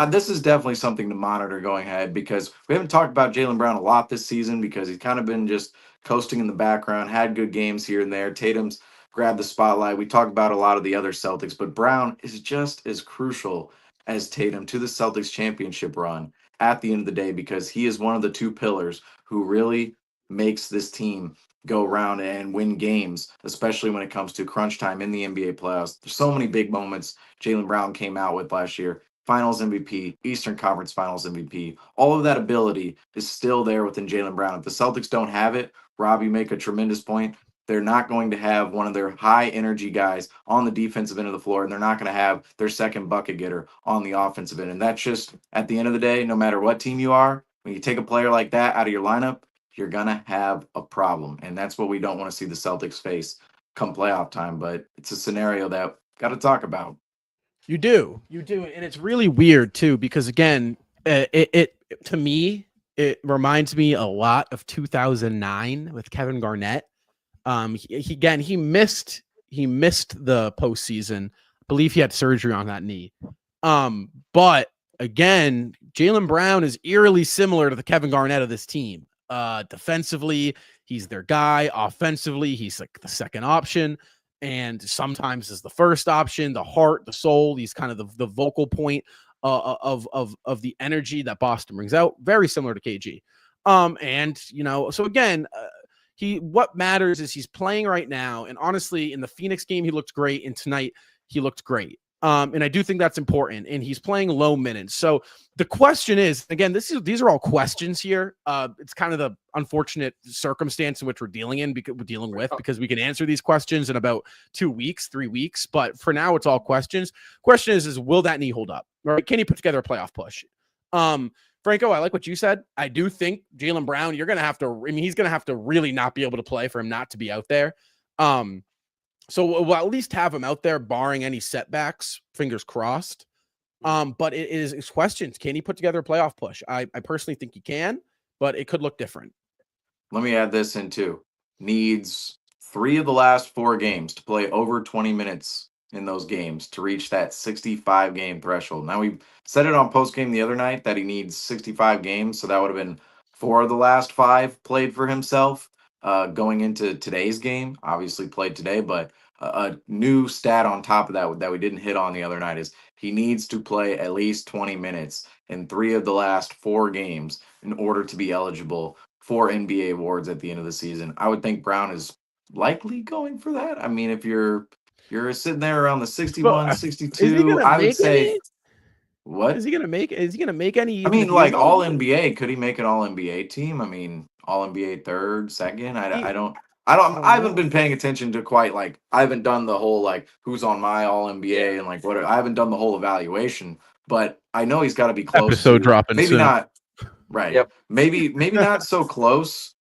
this is definitely something to monitor going ahead, because we haven't talked about Jaylen Brown a lot this season because he's kind of been just coasting in the background, had good games here and there. Tatum's grabbed the spotlight. We talked about a lot of the other Celtics, but Brown is just as crucial as Tatum to the Celtics championship run at the end of the day, because he is one of the two pillars who really makes this team go around and win games, especially when it comes to crunch time in the NBA playoffs. There's so many big moments Jaylen Brown came out with last year. Finals MVP, Eastern Conference Finals MVP. All of that ability is still there within Jaylen Brown. If the Celtics don't have it, Rob, you make a tremendous point. They're not going to have one of their high energy guys on the defensive end of the floor, and they're not going to have their second bucket getter on the offensive end. And that's just, at the end of the day, no matter what team you are, when you take a player like that out of your lineup, you're going to have a problem. And that's what we don't want to see the Celtics face come playoff time. But it's a scenario that got to talk about. You do. And it's really weird, too, because, again, it to me, it reminds me a lot of 2009 with Kevin Garnett. He missed the postseason. I believe he had surgery on that knee. But, again, Jaylen Brown is eerily similar to the Kevin Garnett of this team. Defensively, he's their guy. Offensively, he's like the second option, and sometimes is the first option, the heart, the soul. He's kind of the vocal point of the energy that Boston brings out. Very similar to KG. So again, what matters is he's playing right now. And honestly, in the Phoenix game, he looked great, and tonight he looked great. And I do think that's important. And he's playing low minutes. So the question is, again, these are all questions here. It's kind of the unfortunate circumstance in which we're dealing with, because we can answer these questions in about 2 weeks, 3 weeks. But for now, it's all questions. Question is will that knee hold up? Right? Can he put together a playoff push? Franco, I like what you said. I do think Jaylen Brown, he's going to have to really not be able to play for him not to be out there. So we'll at least have him out there, barring any setbacks. Fingers crossed. But it is questions. Can he put together a playoff push? I personally think he can, but it could look different. Let me add this in too. Needs 3 of the last 4 games to play over 20 minutes in those games to reach that 65 game threshold. Now, we said it on postgame the other night that he needs 65 games. So that would have been 4 of the last 5 played for himself. Going into today's game, obviously played today, but a new stat on top of that we didn't hit on the other night is he needs to play at least 20 minutes in 3 of the last 4 games in order to be eligible for NBA awards at the end of the season. I would think Brown is likely going for that. I mean, if you're sitting there around the 61, 62, I would say what? Is he gonna make any? I mean, like all NBA, could he make an all NBA team? I mean, all NBA third, second. I I haven't been paying attention to quite like I haven't done the whole like who's on my All NBA and like what I haven't done the whole evaluation, but I know he's got to be close Episode to dropping maybe soon. not right. Yep. Maybe not so close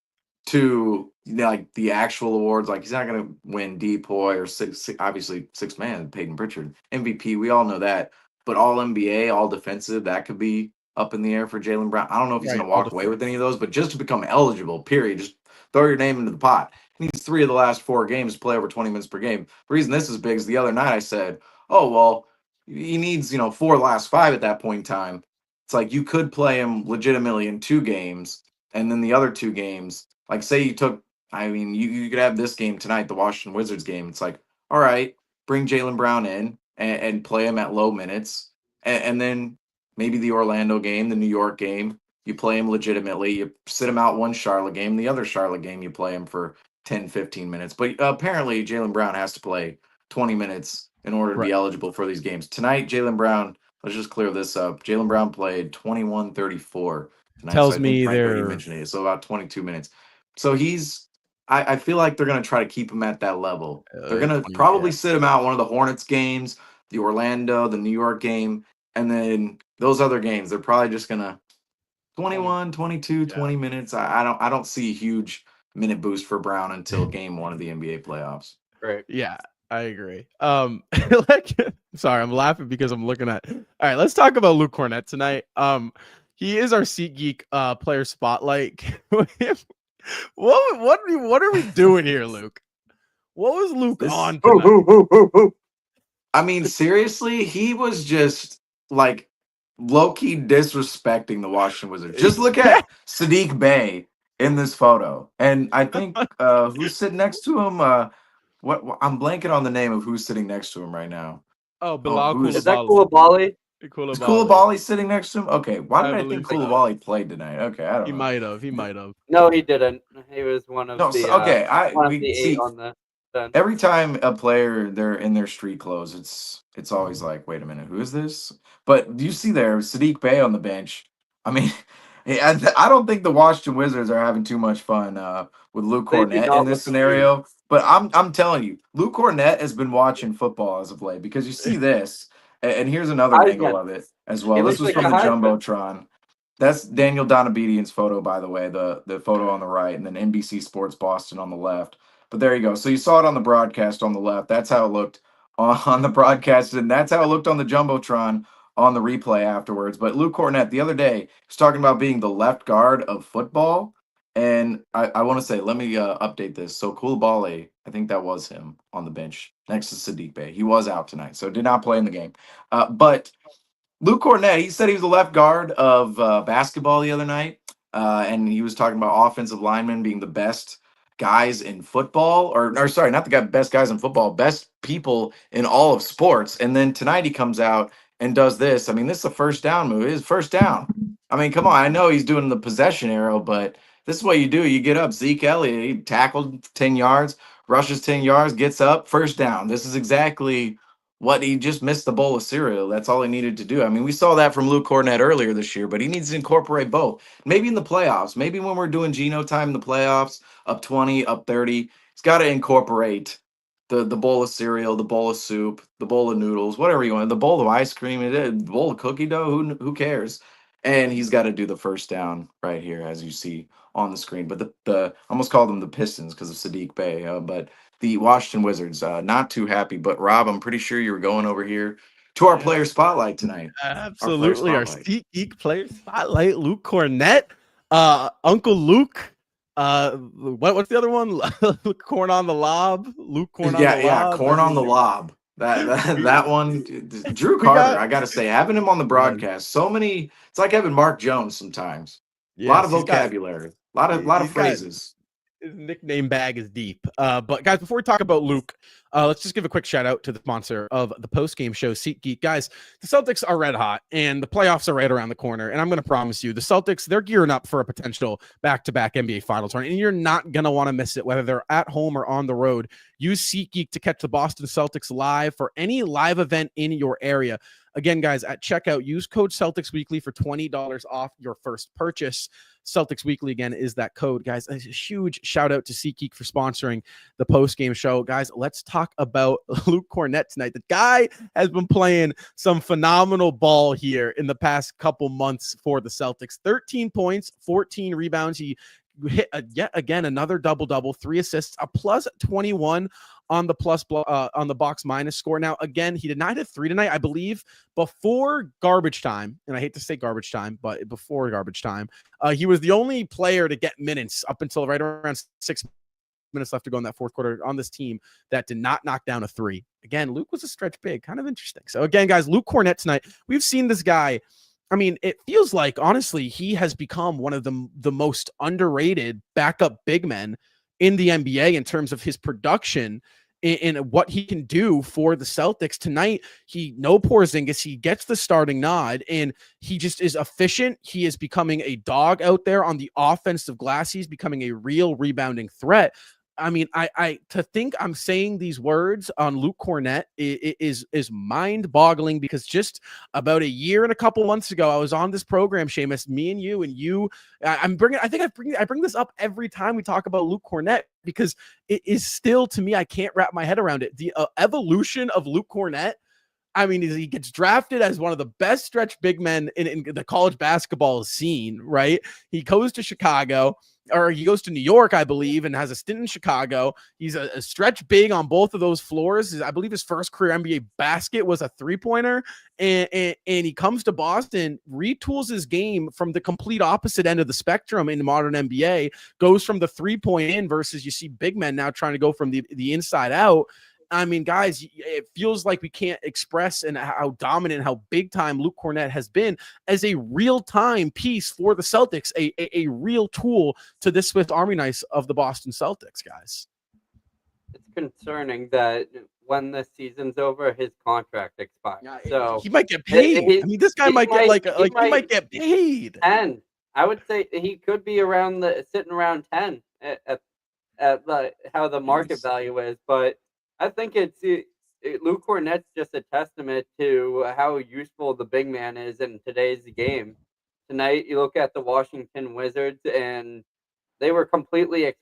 to like the actual awards. Like he's not going to win DPOY or obviously six man Peyton Pritchard MVP. We all know that, but All NBA, All Defensive, that could be up in the air for Jaylen Brown. I don't know if he's going to walk away with any of those, but just to become eligible, period, just throw your name into the pot. He needs 3 of the last 4 games to play over 20 minutes per game. The reason this is big is the other night I said, oh, well, he needs, 4 of the last 5 at that point in time. It's like you could play him legitimately in 2 games, and then the other 2 games, like say you took, you could have this game tonight, the Washington Wizards game. It's like, all right, bring Jaylen Brown in and play him at low minutes, and then maybe the Orlando game, the New York game, you play him legitimately. You sit him out one Charlotte game. The other Charlotte game, you play him for 10, 15 minutes. But apparently, Jaylen Brown has to play 20 minutes in order to be eligible for these games. Tonight, Jaylen Brown, let's just clear this up. Jaylen Brown played 21:34 tonight. Tells so me they're mentioning it. So about 22 minutes. So I feel like they're going to try to keep him at that level. They're going to probably sit him out one of the Hornets games, the Orlando, the New York game, and then those other games, they're probably just going to 21, 22, 20 minutes. I don't see a huge minute boost for Brown until game 1 of the NBA playoffs. Right. Yeah, I agree. Sorry, I'm laughing because I'm looking at. All right, let's talk about Luke Cornett tonight. He is our SeatGeek player spotlight. What are we doing here, Luke? What was Luke on tonight? I mean, seriously, he was just like low-key disrespecting the Washington Wizards. Just look at Saddiq Bey in this photo. And I think who's sitting next to him? What I'm blanking on the name of who's sitting next to him right now. Oh, Bilal Koulibaly. Is that Koulibaly? Is Koulibaly sitting next to him? Okay, why did I think Koulibaly played tonight? Okay, I don't know. He might have. No, he didn't. He was one of the. Okay, one of the 8 on the. Bench. Every time a player they're in their street clothes, it's always like, wait a minute, who is this? But you see there Saddiq Bey on the bench. I mean, I don't think the Washington Wizards are having too much fun with Luke Cornett in this scenario. But I'm telling you, Luke Cornett has been watching football as of late because you see this, and here's another angle of it as well. This was from the Jumbotron. That's Daniel Donabedian's photo, by the way, the photo on the right, and then NBC Sports Boston on the left. But there you go. So you saw it on the broadcast on the left. That's how it looked on the broadcast, and that's how it looked on the Jumbotron on the replay afterwards. But Luke Cornett, the other day, was talking about being the left guard of football. And I want to say, let me update this. So Koulibaly, I think that was him on the bench next to Saddiq Bey. He was out tonight, so did not play in the game. But Luke Cornett, he said he was the left guard of basketball the other night. And he was talking about offensive linemen being the best guys in football, or sorry, not the best guys in football, best people in all of sports. And then tonight he comes out and does this. I mean, this is a first down move. It is first down. I mean, come on. I know he's doing the possession arrow, but this is what you do. You get up. Zeke Elliott, he tackled 10 yards, rushes 10 yards, gets up, first down. This is exactly what he just missed the bowl of cereal. That's all he needed to do. I mean, we saw that from Luke Cornett earlier this year, but he needs to incorporate both. Maybe in the playoffs, maybe when we're doing Geno time in the playoffs, up 20, up 30, he's got to incorporate the bowl of cereal, the bowl of soup, the bowl of noodles, whatever you want, the bowl of ice cream, the bowl of cookie dough, who cares? And he's got to do the first down right here, as you see on the screen. But the I almost called them the Pistons because of Saddiq Bey, but the Washington Wizards, not too happy. But Rob, I'm pretty sure you were going over here to our player spotlight tonight. Absolutely, our SeatGeek player spotlight, Luke Cornett, Uncle Luke. What's the other one? Corn on the lob. Luke Corn on the lob. Yeah, corn on the lob. That one, Drew Carter. I gotta say, having him on the broadcast, so many. It's like having Mark Jones sometimes. A lot of vocabulary, a lot of phrases. His nickname bag is deep. But guys, before we talk about Luke, let's just give a quick shout out to the sponsor of the post-game show, SeatGeek. Guys, the Celtics are red hot and the playoffs are right around the corner. And I'm going to promise you, the Celtics, they're gearing up for a potential back-to-back NBA Finals run. And you're not going to want to miss it, whether they're at home or on the road. Use SeatGeek to catch the Boston Celtics live for any live event in your area. Again, guys, at checkout, use code Celtics Weekly for $20 off your first purchase. Celtics Weekly, again, is that code. Guys, a huge shout out to SeatGeek for sponsoring the post-game show. Guys, let's talk about Luke Kornet tonight. The guy has been playing some phenomenal ball here in the past couple months for the Celtics. 13 points, 14 rebounds. He hit yet again another double-double, 3 assists, a plus 21 on the on the box minus score. Now, again, he did not hit 3 tonight, I believe, before garbage time. And I hate to say garbage time, but before garbage time, he was the only player to get minutes up until right around 6 minutes left to go in that fourth quarter on this team that did not knock down a 3. Again, Luke was a stretch big, kind of interesting. So again, guys, Luke Kornet tonight, we've seen this guy. I mean, it feels like, honestly, he has become one of the most underrated backup big men in the NBA in terms of his production in what he can do for the Celtics. Tonight, no Porzingis, he gets the starting nod, and he just is efficient. He is becoming a dog out there on the offensive glass. He's becoming a real rebounding threat. I mean, I to think I'm saying these words on Luke Kornet is mind-boggling, because just about a year and a couple months ago, I was on this program, Seamus, me and you. I bring this up every time we talk about Luke Kornet, because it is still, to me, I can't wrap my head around it. The evolution of Luke Kornet. I mean, he gets drafted as one of the best stretch big men in the college basketball scene, right? He goes to Chicago, or he goes to New York, I believe, and has a stint in Chicago. He's a stretch big on both of those floors. I believe his first career NBA basket was a 3-pointer, and he comes to Boston, retools his game from the complete opposite end of the spectrum in the modern NBA, goes from the 3-point in versus you see big men now trying to go from the inside out. I mean, guys, it feels like we can't express and how dominant, how big time Luke Kornet has been as a real-time piece for the Celtics, a real tool to this Swiss Army knife of the Boston Celtics, guys. It's concerning that when the season's over, his contract expires. So he might get paid. I mean, this guy might get paid. And I would say he could be sitting around 10 at how the market value is, but I think Luke Kornet's just a testament to how useful the big man is in today's game. Tonight, you look at the Washington Wizards, and they were completely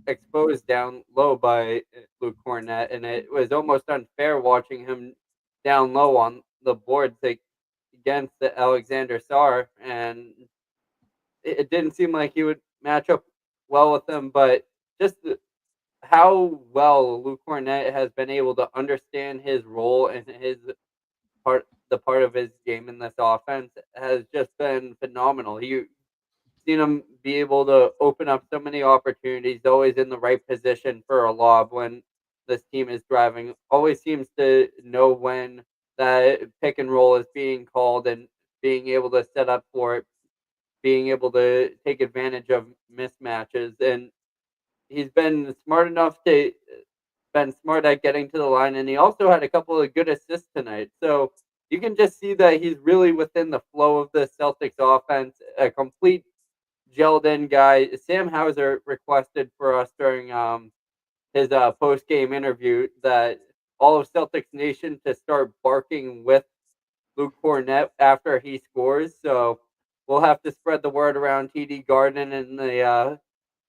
exposed down low by Luke Kornet, and it was almost unfair watching him down low on the boards against Alexander Sarr, and it didn't seem like he would match up well with him, but just how well Luke Kornet has been able to understand his role and the part of his game in this offense has just been phenomenal. You've seen him be able to open up so many opportunities, always in the right position for a lob when this team is driving, always seems to know when that pick and roll is being called and being able to set up for it, being able to take advantage of mismatches, and he's been smart at getting to the line, and he also had a couple of good assists tonight. So you can just see that he's really within the flow of the Celtics offense, a complete gelled-in guy. Sam Hauser requested for us during his post-game interview that all of Celtics Nation to start barking with Luke Kornet after he scores. So we'll have to spread the word around TD Garden and the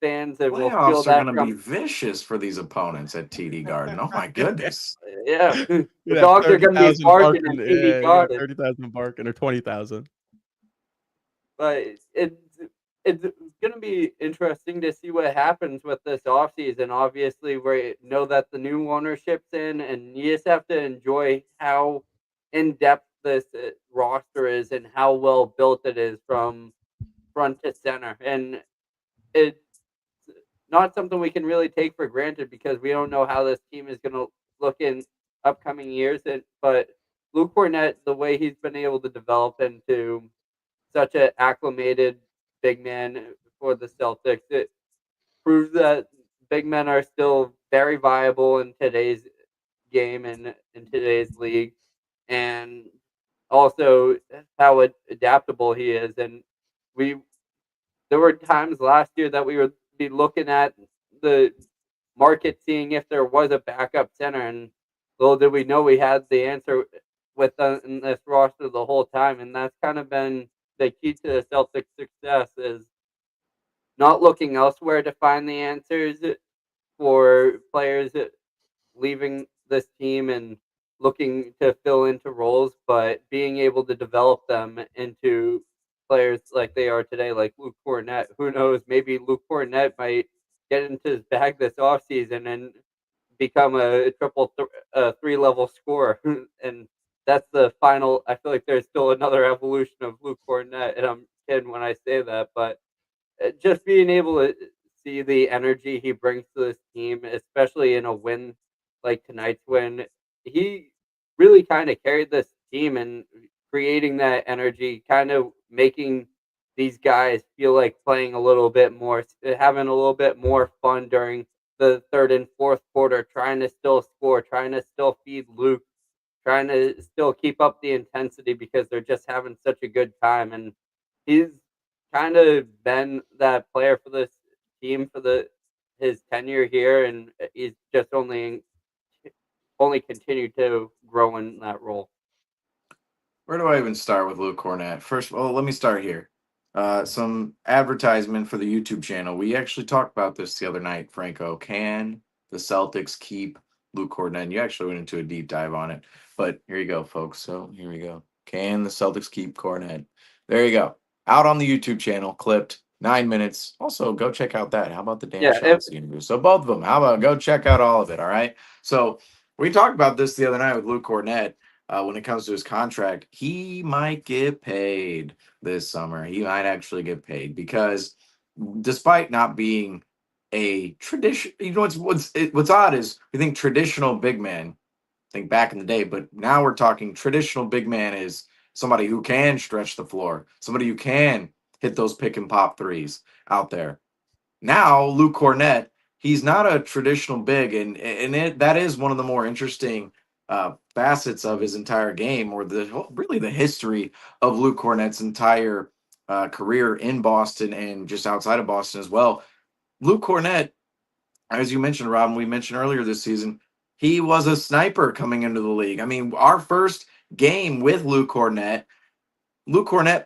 fans, and we'll feel that are going to be vicious for these opponents at TD Garden. Oh my goodness! Yeah, the dogs are going to be barking at TD Garden. 30,000 barking or 20,000. But it's going to be interesting to see what happens with this offseason. Obviously, we know that the new ownership's in, and you just have to enjoy how in depth this roster is and how well built it is from front to center, and it's not something we can really take for granted because we don't know how this team is going to look in upcoming years. But Luke Kornet, the way he's been able to develop into such an acclimated big man for the Celtics, it proves that big men are still very viable in today's game and in today's league, and also how adaptable he is. And there were times last year that we would be looking at the market, seeing if there was a backup center, and little did we know we had the answer with in this roster the whole time, and that's kind of been the key to the Celtics' success is not looking elsewhere to find the answers for players leaving this team and looking to fill into roles, but being able to develop them into players like they are today, like Luke Cornett. Who knows? Maybe Luke Cornett might get into his bag this offseason and become a three level scorer. And that's the final. I feel like there's still another evolution of Luke Cornett, and I'm kidding when I say that, but just being able to see the energy he brings to this team, especially in a win like tonight's win, he really kind of carried this team and creating that energy, kind of making these guys feel like playing a little bit more, having a little bit more fun during the third and fourth quarter, trying to still score, trying to still feed Luke, trying to still keep up the intensity because they're just having such a good time. And he's kind of been that player for this team for his tenure here, and he's just only continued to grow in that role. Where do I even start with Luke Cornett? First of all, let me start here. Some advertisement for the YouTube channel. We actually talked about this the other night, Franco. Can the Celtics keep Luke Cornett? And you actually went into a deep dive on it. But here you go, folks. So here we go. Can the Celtics keep Cornett? There you go. Out on the YouTube channel, clipped 9 minutes. Also, go check out that. How about the Dan Shaughnessy interview? So both of them. How about go check out all of it? All right. So we talked about this the other night with Luke Cornett. When it comes to his contract, he might get paid this summer. He might actually get paid because despite not being a tradition, what's odd is we think traditional big man, think back in the day, but now we're talking traditional big man is somebody who can stretch the floor, somebody who can hit those pick and pop threes out there. Now, Luke Cornett, he's not a traditional big, and that is one of the more interesting facets of his entire game, or really the history of Luke Cornett's entire career in Boston and just outside of Boston as well. Luke Cornett, as you mentioned, Rob, and we mentioned earlier this season, he was a sniper coming into the league. I mean, our first game with Luke Cornett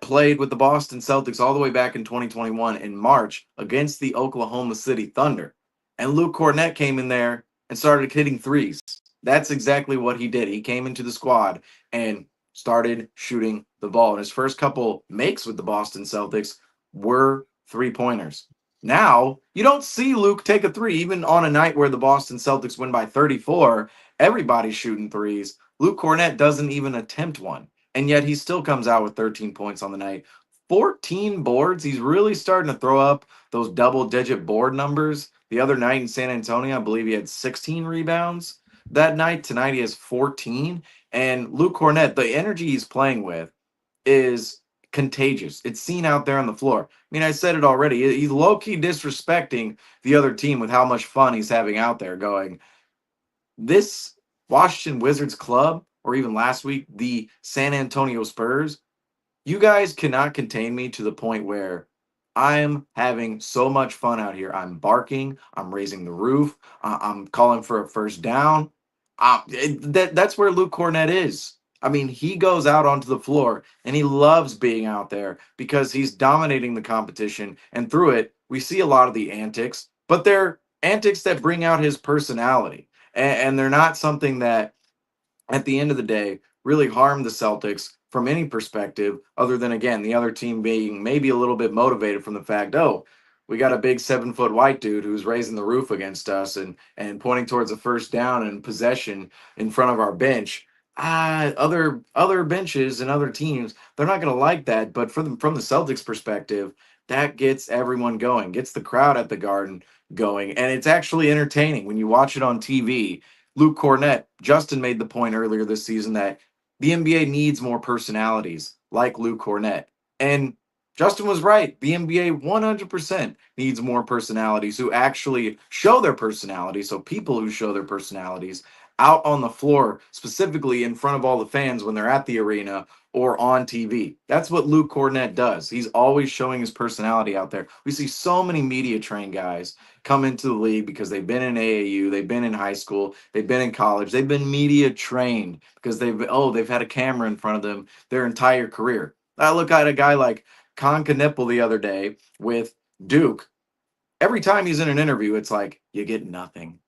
played with the Boston Celtics all the way back in 2021 in March against the Oklahoma City Thunder. And Luke Cornett came in there and started hitting threes. That's exactly what he did. He came into the squad and started shooting the ball. And his first couple makes with the Boston Celtics were three-pointers. Now, you don't see Luke take a three, even on a night where the Boston Celtics win by 34. Everybody's shooting threes. Luke Cornett doesn't even attempt one. And yet he still comes out with 13 points on the night. 14 boards. He's really starting to throw up those double-digit board numbers. The other night in San Antonio, I believe he had 16 rebounds that night. Tonight he has 14. And Luke Cornett, the energy he's playing with is contagious. It's seen out there on the floor. I mean, I said it already. He's low-key disrespecting the other team with how much fun he's having out there going, this Washington Wizards club, or even last week, the San Antonio Spurs, you guys cannot contain me to the point where I'm having so much fun out here. I'm barking. I'm raising the roof. I'm calling for a first down. That's where Luke Cornett is. I mean, he goes out onto the floor and he loves being out there because he's dominating the competition. And through it, we see a lot of the antics, but they're antics that bring out his personality. And they're not something that, at the end of the day, really harm the Celtics from any perspective, other than, again, the other team being maybe a little bit motivated from the fact, oh, we got a big 7-foot white dude who's raising the roof against us and pointing towards a first down and possession in front of our bench. Other benches and other teams, they're not going to like that. But from the Celtics perspective, that gets everyone going, gets the crowd at the Garden going. And it's actually entertaining when you watch it on TV. Luke Cornett, Justin made the point earlier this season that the NBA needs more personalities like Luke Cornett. And Justin was right. The NBA 100% needs more personalities who actually show their personality. So people who show their personalities out on the floor, specifically in front of all the fans when they're at the arena or on TV. That's what Luke Cornett does. He's always showing his personality out there. We see so many media trained guys come into the league because they've been in AAU, they've been in high school, they've been in college, they've been media trained because they've had a camera in front of them their entire career. I look at a guy like Con Knipple the other day with Duke. Every time he's in an interview, it's like you get nothing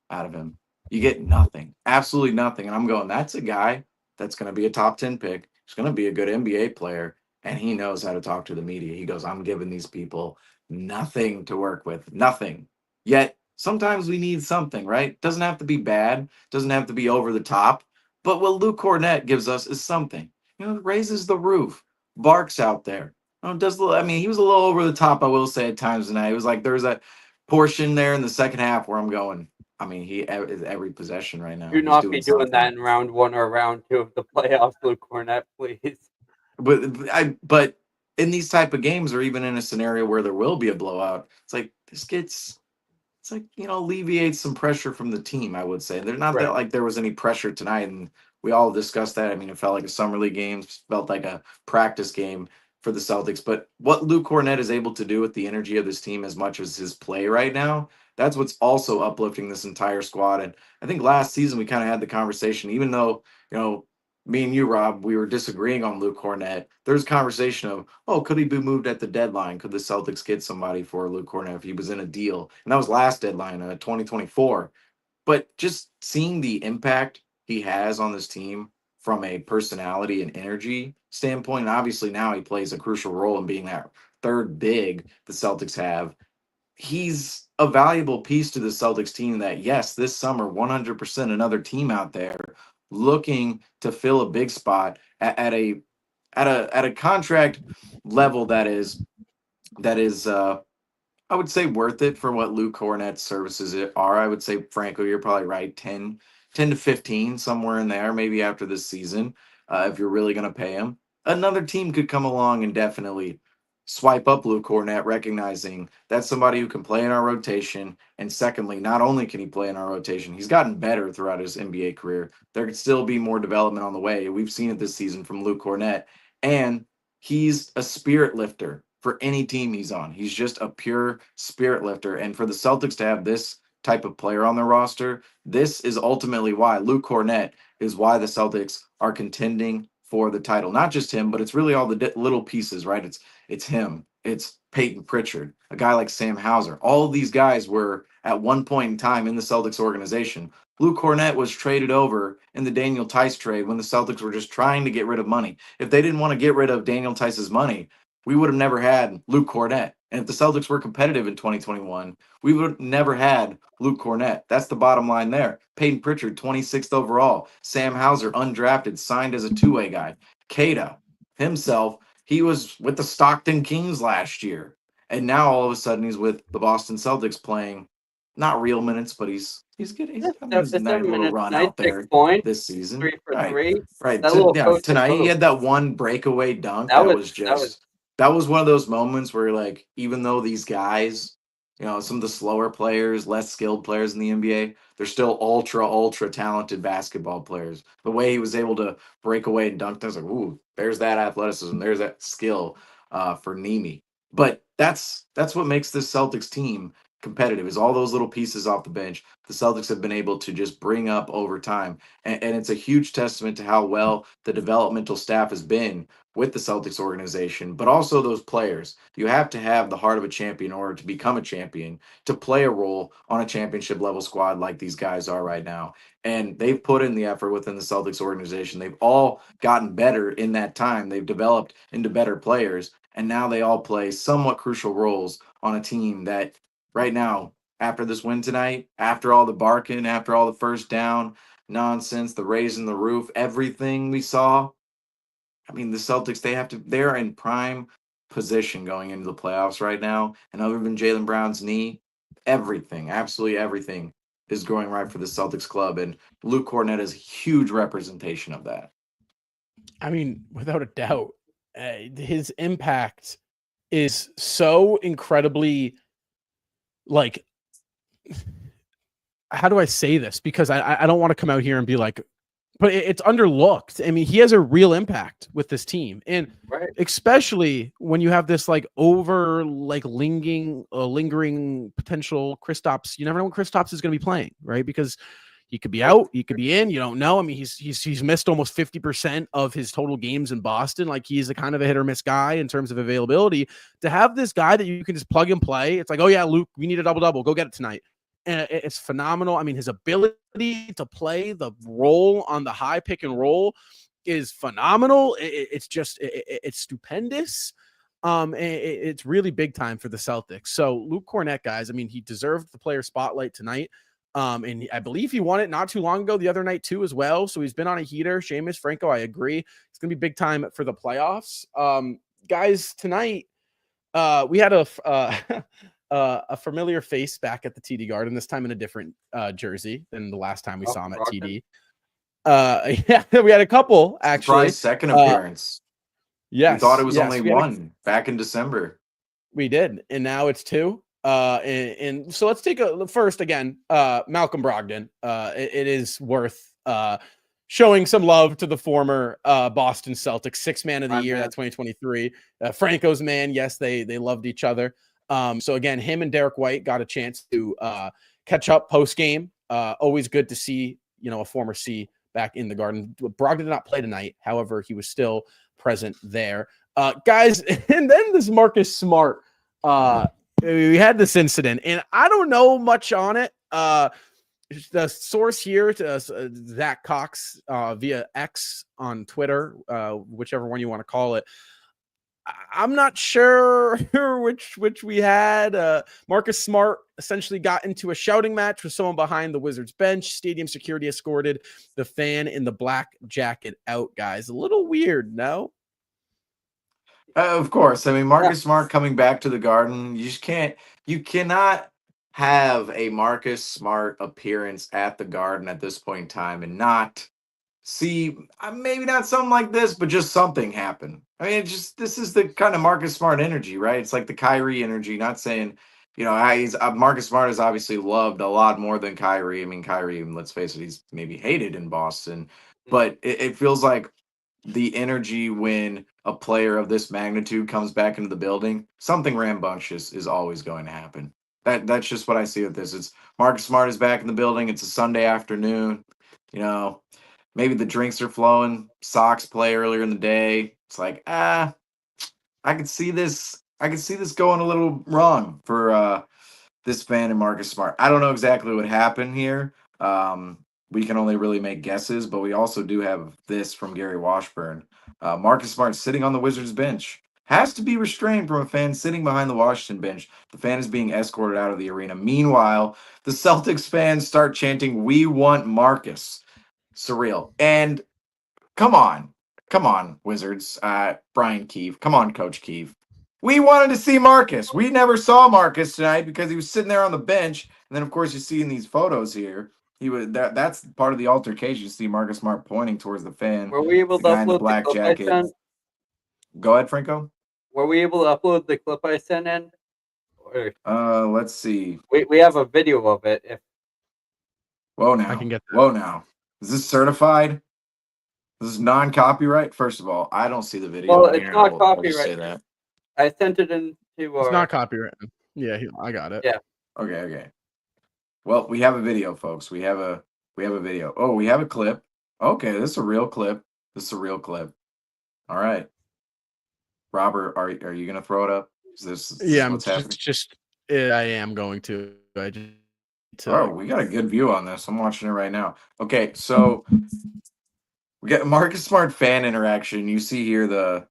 out of him. You get nothing, absolutely nothing. And I'm going, that's a guy that's going to be a top 10 pick. He's going to be a good NBA player. And he knows how to talk to the media. He goes, I'm giving these people nothing to work with, nothing. Yet sometimes we need something, right? Doesn't have to be bad, doesn't have to be over the top. But what Luke Cornett gives us is something. Raises the roof, barks out there. He was a little over the top, I will say, at times tonight. It was like there was a portion there in the second half where I'm going, he is every possession right now. Do not be doing that in round 1 or round 2 of the playoffs, Luke Cornett, please. But in these type of games, or even in a scenario where there will be a blowout, it's like alleviates some pressure from the team, I would say. There's not that like there was any pressure tonight, and we all discussed that. It felt like a summer league game, felt like a practice game for the Celtics. But what Luke Cornett is able to do with the energy of this team, as much as his play right now, that's what's also uplifting this entire squad. And I think last season we kind of had the conversation, even though, me and you, Rob, we were disagreeing on Luke Cornett. There's a conversation of, could he be moved at the deadline? Could the Celtics get somebody for Luke Cornett if he was in a deal? And that was last deadline, 2024. But just seeing the impact he has on this team from a personality and energy standpoint, and obviously now he plays a crucial role in being that third big the Celtics have. He's a valuable piece to the Celtics team that, yes, this summer, 100% another team out there looking to fill a big spot at a contract level that is I would say worth it for what Luke Cornett's services are. I would say, Franco, you're probably right. 10 to 15, somewhere in there, maybe after this season, if you're really going to pay him. Another team could come along and definitely swipe up Luke Cornett, recognizing that's somebody who can play in our rotation. And secondly, not only can he play in our rotation, he's gotten better throughout his NBA career. There could still be more development on the way. We've seen it this season from Luke Cornett. And he's a spirit lifter for any team he's on. He's just a pure spirit lifter. And for the Celtics to have this type of player on their roster, this is ultimately why Luke Cornett is why the Celtics are contending for the title. Not just him, but it's really all the little pieces, right? It's him. It's Peyton Pritchard, a guy like Sam Hauser. All of these guys were at one point in time in the Celtics organization. Luke Cornett was traded over in the Daniel Tice trade when the Celtics were just trying to get rid of money. If they didn't want to get rid of Daniel Tice's money, we would have never had Luke Cornett. And if the Celtics were competitive in 2021, we would have never had Luke Cornett. That's the bottom line there. Peyton Pritchard, 26th overall. Sam Hauser, undrafted, signed as a two-way guy. Keita himself, he was with the Stockton Kings last year. And now all of a sudden he's with the Boston Celtics playing not real minutes, but he's good. He's having a nice little run out there this season. 3 for 3. Right. Tonight he had that one breakaway dunk that was one of those moments where, like, even though these guys, some of the slower players, less skilled players in the NBA, they're still ultra talented basketball players. The way he was able to break away and dunk, I was like, ooh, there's that athleticism, there's that skill for Nemi. But that's what makes this Celtics team competitive, is all those little pieces off the bench the Celtics have been able to just bring up over time. And it's a huge testament to how well the developmental staff has been with the Celtics organization, but also those players. You have to have the heart of a champion in order to become a champion, to play a role on a championship level squad like these guys are right now. And they've put in the effort within the Celtics organization. They've all gotten better in that time. They've developed into better players. And now they all play somewhat crucial roles on a team that right now, after this win tonight, after all the barking, after all the first down nonsense, the raising the roof, everything we saw, the Celtics, they're in prime position going into the playoffs right now. And other than Jaylen Brown's knee, everything, absolutely everything is going right for the Celtics club. And Luke Cornett is a huge representation of that. Without a doubt, his impact is so incredibly, like, how do I say this? Because I don't want to come out here and be like, but it's underlooked. I mean, he has a real impact with this team, and especially when you have this like lingering potential Kristaps. You never know when Kristaps is going to be playing, right? Because he could be out, he could be in. You don't know. I mean, he's missed almost 50% of his total games in Boston. Like, he's a kind of a hit or miss guy in terms of availability. To have this guy that you can just plug and play, it's like, oh yeah, Luke, we need a double-double. Go get it tonight. And it's phenomenal. I mean, his ability to play the role on the high pick and roll is phenomenal. It's stupendous. It's really big time for the Celtics. So Luke Kornet, guys, I mean, he deserved the player spotlight tonight. And I believe he won it not too long ago, the other night too, as well. So he's been on a heater. Seamus, Franco, I agree. It's going to be big time for the playoffs. Guys, tonight we had a familiar face back at the TD Garden, this time in a different jersey than the last time we saw him at TD. Yeah, we had a couple actually. Surprise second appearance. Yes, we thought it was only one back in December. We did, and now it's two. And so let's take a first again. Malcolm Brogdon. It is worth showing some love to the former Boston Celtics 6th man of the year. That's 2023. Franco's man. Yes, they loved each other. So again, him and Derek White got a chance to catch up post game. Always good to see, a former C back in the Garden. Brogdon did not play tonight. However, he was still present there. Guys, and then this Marcus Smart. We had this incident, and I don't know much on it. The source here to Zach Cox via X on Twitter, whichever one you want to call it. I'm not sure which we had. Marcus Smart essentially got into a shouting match with someone behind the Wizards bench. Stadium security escorted the fan in the black jacket out, guys. A little weird, no? Of course. I mean, Marcus Smart coming back to the Garden, you cannot have a Marcus Smart appearance at the Garden at this point in time and not see, maybe not something like this, but just something happen. I mean, this is the kind of Marcus Smart energy, right? It's like the Kyrie energy, not saying, Marcus Smart is obviously loved a lot more than Kyrie. I mean, Kyrie, let's face it, he's maybe hated in Boston, but it feels like the energy when a player of this magnitude comes back into the building, something rambunctious is always going to happen. That's just what I see with this. It's Marcus Smart is back in the building. It's a Sunday afternoon. Maybe the drinks are flowing. Sox play earlier in the day. It's like, I could see this. I could see this going a little wrong for this fan and Marcus Smart. I don't know exactly what happened here. We can only really make guesses, but we also do have this from Gary Washburn. Marcus Smart sitting on the Wizards bench has to be restrained from a fan sitting behind the Washington bench. The fan is being escorted out of the arena. Meanwhile, the Celtics fans start chanting, "We want Marcus." Surreal. And come on, Wizards. Brian Keefe. Come on, Coach Keefe. We wanted to see Marcus. We never saw Marcus tonight because he was sitting there on the bench. And then, of course, you see in these photos here, that's part of the altercation. You see Marcus Smart pointing towards the fan. Were we able to upload the black jacket? Go ahead, Franco. Were we able to upload the clip I sent in? Let's see. We have a video of it. Whoa now. I can get that. Whoa now. Is this certified? This is non-copyright? First of all, I don't see the video. Well, it's not copyright. I sent it into. It's not copyright. Yeah, I got it. Yeah. Okay. Well, we have a video, folks. We have a video. Oh, we have a clip. Okay, this is a real clip. All right. Robert, are you gonna throw it up? I am going to. We got a good view on this. I'm watching it right now. Okay, so we got Marcus Smart fan interaction. You see here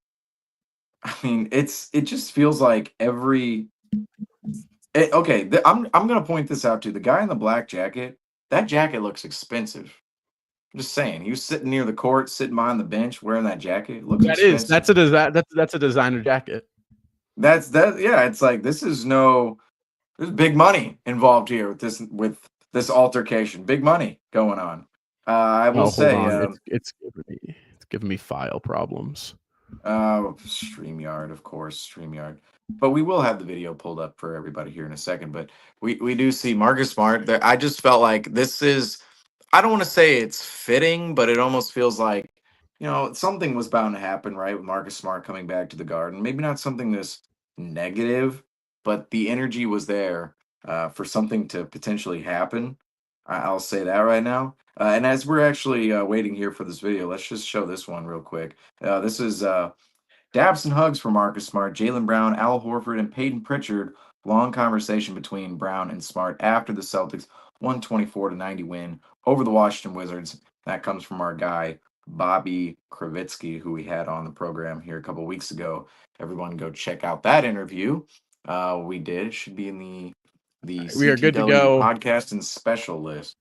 it just feels like I'm gonna point this out too. The guy in the black jacket, that jacket looks expensive. I'm just saying, he was sitting near the court, sitting behind the bench, wearing that jacket. It looks expensive. That's a designer jacket. It's like there's big money involved here with this altercation. Big money going on. I will say it's giving me file problems. StreamYard, of course, StreamYard. but we will have the video pulled up for everybody here in a second. But we do see Marcus Smart there. I just felt like this is, I don't want to say it's fitting, but it almost feels like, something was bound to happen, right? With Marcus Smart coming back to the Garden. Maybe not something this negative, but the energy was there for something to potentially happen. I'll say that right now. And as we're actually waiting here for this video, let's just show this one real quick. This is Dabs and hugs for Marcus Smart, Jaylen Brown, Al Horford, and Peyton Pritchard. Long conversation between Brown and Smart after the Celtics 124-90 win over the Washington Wizards. That comes from our guy, Bobby Kravitsky, who we had on the program here a couple weeks ago. Everyone go check out that interview. We did. It should be in the We are good to CTW go. podcast and special list.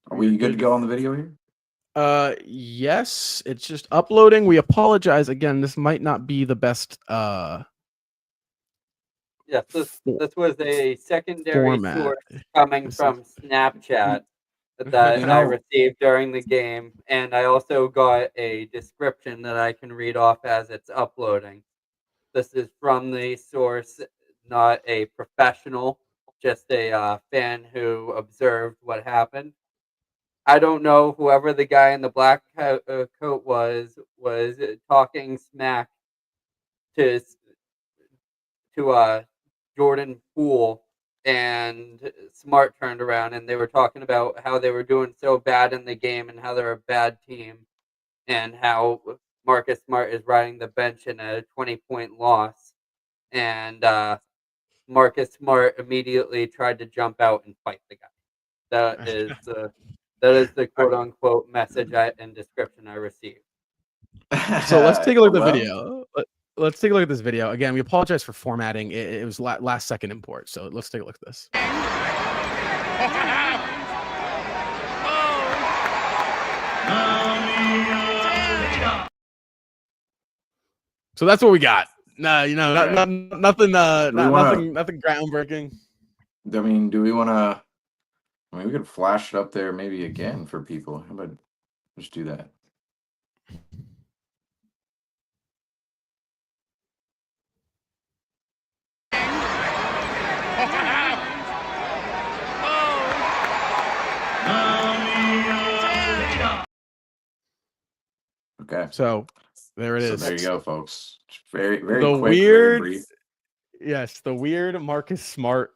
Are we good to go on the video here? Yes, it's just uploading. We apologize again. This might not be the best Yes, this was a secondary format. source coming from Snapchat that I received during the game, and I also got a description that I can read off as it's uploading. This is from the source, not a professional, just a fan who observed what happened. I don't know, whoever the guy in the black coat was talking smack to Jordan Poole, and Smart turned around and they were talking about how they were doing so bad in the game and how they're a bad team, and how Marcus Smart is riding the bench in a 20-point loss, and Marcus Smart immediately tried to jump out and fight the guy. That is the quote unquote message and description I received. So let's take a look at the video. Let's take a look at this video. Again, we apologize for formatting. It was last second import. So let's take a look at this. So that's what we got. No, nothing groundbreaking. I mean, do we want to? I mean, we could flash it up there maybe again for people. How about just do that? Okay. So there it is. So there you go, folks. Very, very the quick, weird, very brief. Yes, the weird Marcus Smart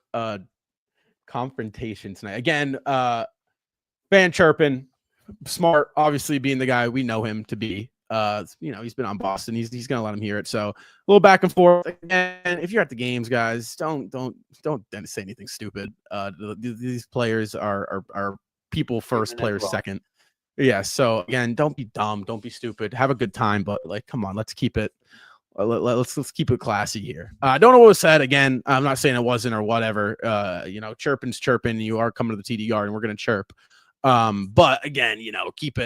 confrontation tonight. Again, fan chirping. Smart, obviously being the guy we know him to be. He's been on Boston. He's gonna let him hear it. So a little back and forth. Again, if you're at the games, guys, don't say anything stupid. These players are people first, players second. Yeah. So again, don't be dumb, don't be stupid. Have a good time, but come on, let's keep it. Let's keep it classy here. I don't know what was said. Again, I'm not saying it wasn't or whatever. Chirping's chirping. You are coming to the TD Garden. We're gonna chirp. But again, keep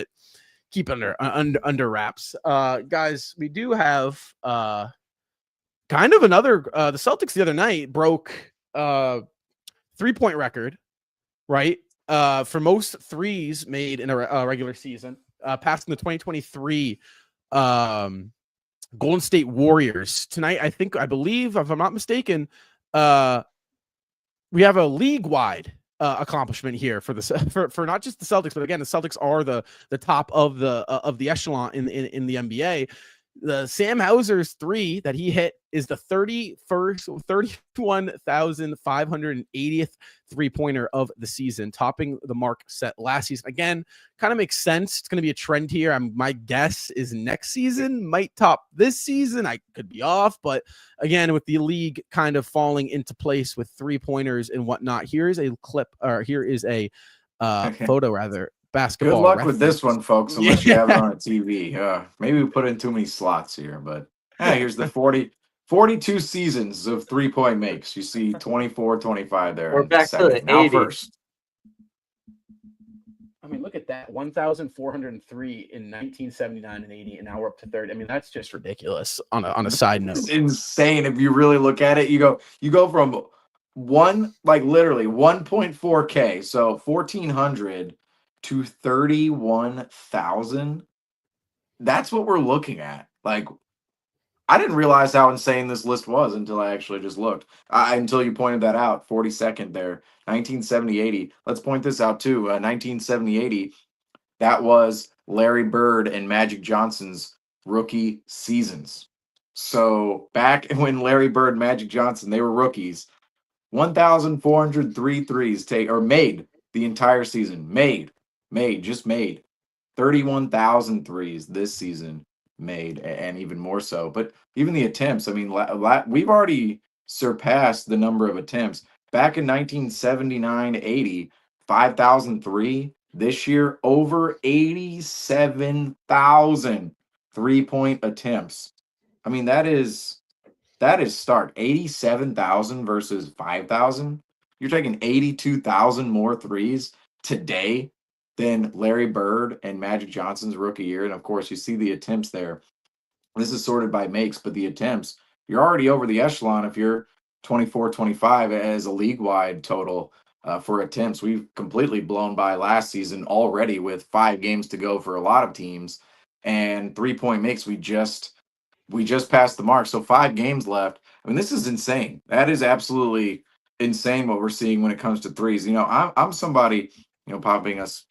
under wraps. Guys, we do have kind of another. The Celtics the other night broke 3-point record, right? For most threes made in a regular season, passing the 2023 Golden State Warriors tonight. I believe, if I'm not mistaken, we have a league-wide accomplishment here for not just the Celtics, but again, the Celtics are the top of the echelon in the NBA. The Sam Hauser's 3 that he hit is the 31,580th 3-pointer of the season, topping the mark set last season. Again, kind of makes sense. It's going to be a trend here. My guess is next season might top this season. I could be off, but again, with the league kind of falling into place with 3-pointers and whatnot, here is a photo rather. Basketball. Good luck with this one, folks, unless you have it on a TV. Maybe we put in too many slots here, but here's the 42 seasons of 3-point makes. You see 24, 25 there. We're back to the 80s. First. I mean, look at that. 1,403 in 1979 and 80, and now we're up to 30. I mean, that's just ridiculous on a side note. It's insane. If you really look at it, you go from literally 1.4K, so 1,400 to 31,000. That's what we're looking at. I didn't realize how insane this list was until I actually just looked. Until you pointed that out, 42nd there, 1970-80. Let's point this out too. 1970-80, that was Larry Bird and Magic Johnson's rookie seasons. So back when Larry Bird and Magic Johnson, they were rookies, 1,403 threes made the entire season. Just made. 31,000 threes this season made, and even more so. But even the attempts, I mean, we've already surpassed the number of attempts. Back in 1979-80, 5,003. This year, over 87,000 three-point attempts. I mean, that is stark. 87,000 versus 5,000. You're taking 82,000 more threes today than Larry Bird and Magic Johnson's rookie year. And of course, you see the attempts there. This is sorted by makes, but the attempts, you're already over the echelon if you're 24-25 as a league-wide total for attempts. We've completely blown by last season already with 5 games to go for a lot of teams. And three-point makes, we just passed the mark. So 5 games left. I mean, this is insane. That is absolutely insane what we're seeing when it comes to threes. You know, I'm somebody, popping us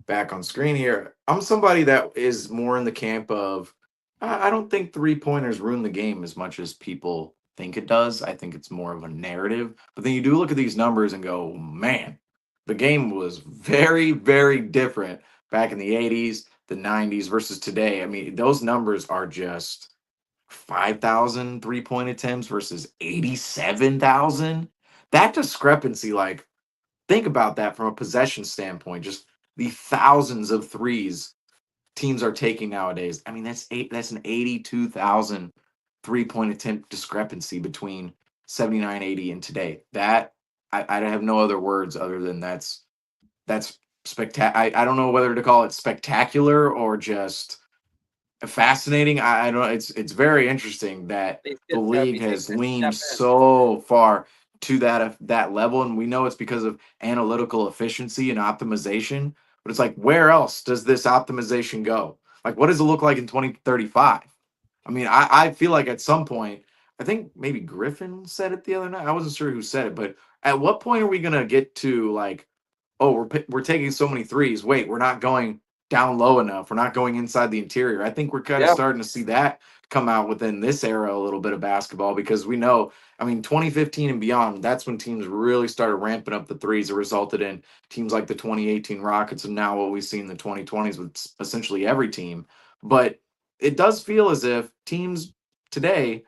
back on screen here. I'm somebody that is more in the camp of I don't think three-pointers ruin the game as much as people think it does. I think it's more of a narrative. But then you do look at these numbers and go, man, the game was very, very different back in the 80s, the 90s versus today. I mean, those numbers are just 5,000 three-point attempts versus 87,000. That discrepancy, like, think about that from a possession standpoint. Just the thousands of threes teams are taking nowadays. I mean, that's an 82,000 three-point attempt discrepancy between 79-80 and today. That I have no other words other than that's spectacular. I don't know whether to call it spectacular or just fascinating. I don't know. It's very interesting that the league has leaned so far to that level, and we know it's because of analytical efficiency and optimization. But it's like, where else does this optimization go? Like, what does it look like in 2035? I mean, I feel like at some point, I think maybe Griffin said it the other night. I wasn't sure who said it, but at what point are we gonna get to like, oh, we're taking so many threes. Wait, we're not going down low enough. We're not going inside the interior. I think we're kind of starting to see that come out within this era a little bit of basketball, because we know, I mean, 2015 and beyond, that's when teams really started ramping up the threes. It resulted in teams like the 2018 Rockets and now what we see in the 2020s with essentially every team. But it does feel as if teams today,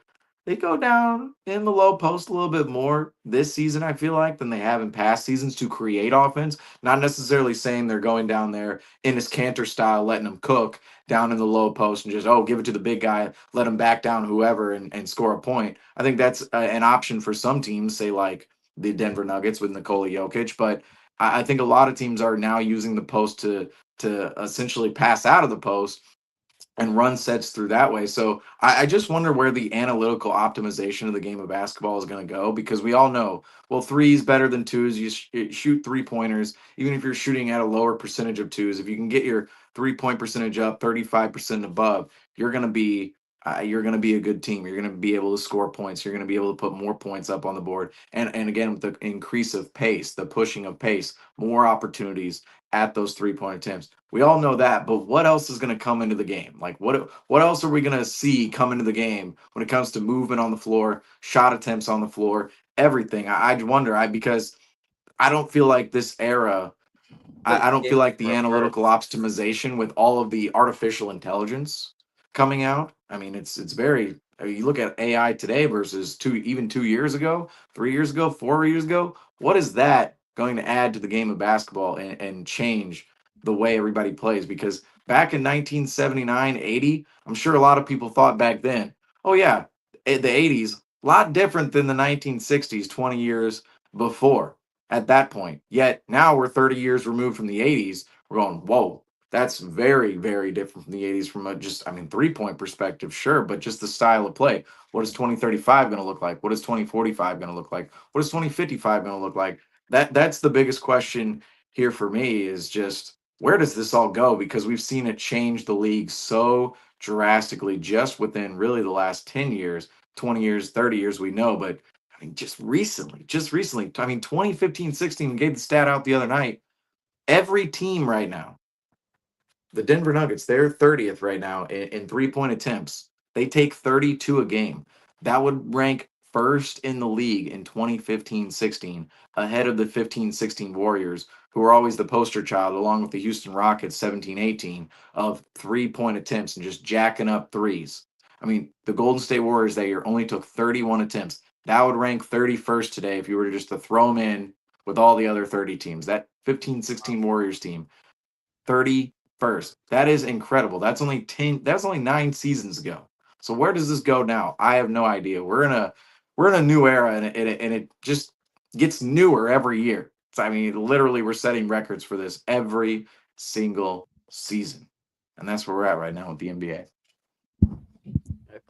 they go down in the low post a little bit more this season, I feel like, than they have in past seasons to create offense. Not necessarily saying they're going down there in this Cantor style, letting them cook down in the low post and just, give it to the big guy, let him back down whoever and score a point. I think that's an option for some teams, say like the Denver Nuggets with Nikola Jokic. But I think a lot of teams are now using the post to essentially pass out of the post and run sets through that way. So I just wonder where the analytical optimization of the game of basketball is going to go, because we all know, well, threes better than twos. You shoot 3-pointers, even if you're shooting at a lower percentage of twos. If you can get your 3-point percentage up 35% above, you're going to be a good team. You're going to be able to score points. You're going to be able to put more points up on the board. And again, with the increase of pace, the pushing of pace, more opportunities at those 3-point attempts. We all know that, but what else is going to come into the game? Like what else are we going to see come into the game when it comes to movement on the floor, shot attempts on the floor, everything? I wonder, because I don't feel like this era, I don't feel like the analytical optimization with all of the artificial intelligence coming out. I mean, it's very, you look at AI today versus 2 years ago, 3 years ago, 4 years ago. What is that going to add to the game of basketball and change the way everybody plays? Because back in 1979-80, I'm sure a lot of people thought back then, oh yeah, the 80s, a lot different than the 1960s, 20 years before at that point. Yet now we're 30 years removed from the 80s. We're going, whoa, that's very, very different from the 80s from a 3-point perspective, sure, but just the style of play. What is 2035 going to look like? What is 2045 going to look like? What is 2055 going to look like? That's the biggest question here for me, is just, where does this all go? Because we've seen it change the league so drastically just within really the last 10 years, 20 years, 30 years, we know. But I mean, just recently, I mean, 2015-16, we gave the stat out the other night. Every team right now, the Denver Nuggets, they're 30th right now in 3-point attempts. They take 32 a game. That would rank first in the league in 2015-16, ahead of the 15-16 Warriors, who are always the poster child, along with the Houston Rockets 17-18, of 3-point attempts and just jacking up threes. I mean, the Golden State Warriors that year only took 31 attempts. That would rank 31st today if you were just to throw them in with all the other 30 teams. That 15-16 Warriors team, 31st. That is incredible. That's only 9 seasons ago. So where does this go now? I have no idea. We're in a new era, and it just gets newer every year. So, I mean, literally, we're setting records for this every single season, and that's where we're at right now with the NBA.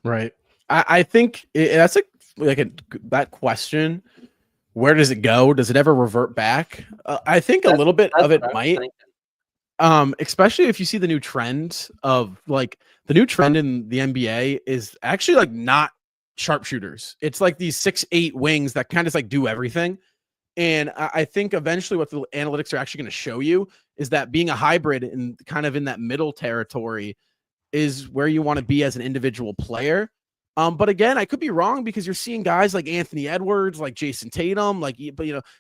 Right. I think that's that question. Where does it go? Does it ever revert back? I think a little bit of it might. Especially if you see the new trend of like the new trend in the NBA is actually like not sharpshooters. It's like these 6'8" wings that kind of like do everything. And I think eventually what the analytics are actually going to show you is that being a hybrid and kind of in that middle territory is where you want to be as an individual player. But again, I could be wrong because you're seeing guys like Anthony Edwards, like Jason Tatum, but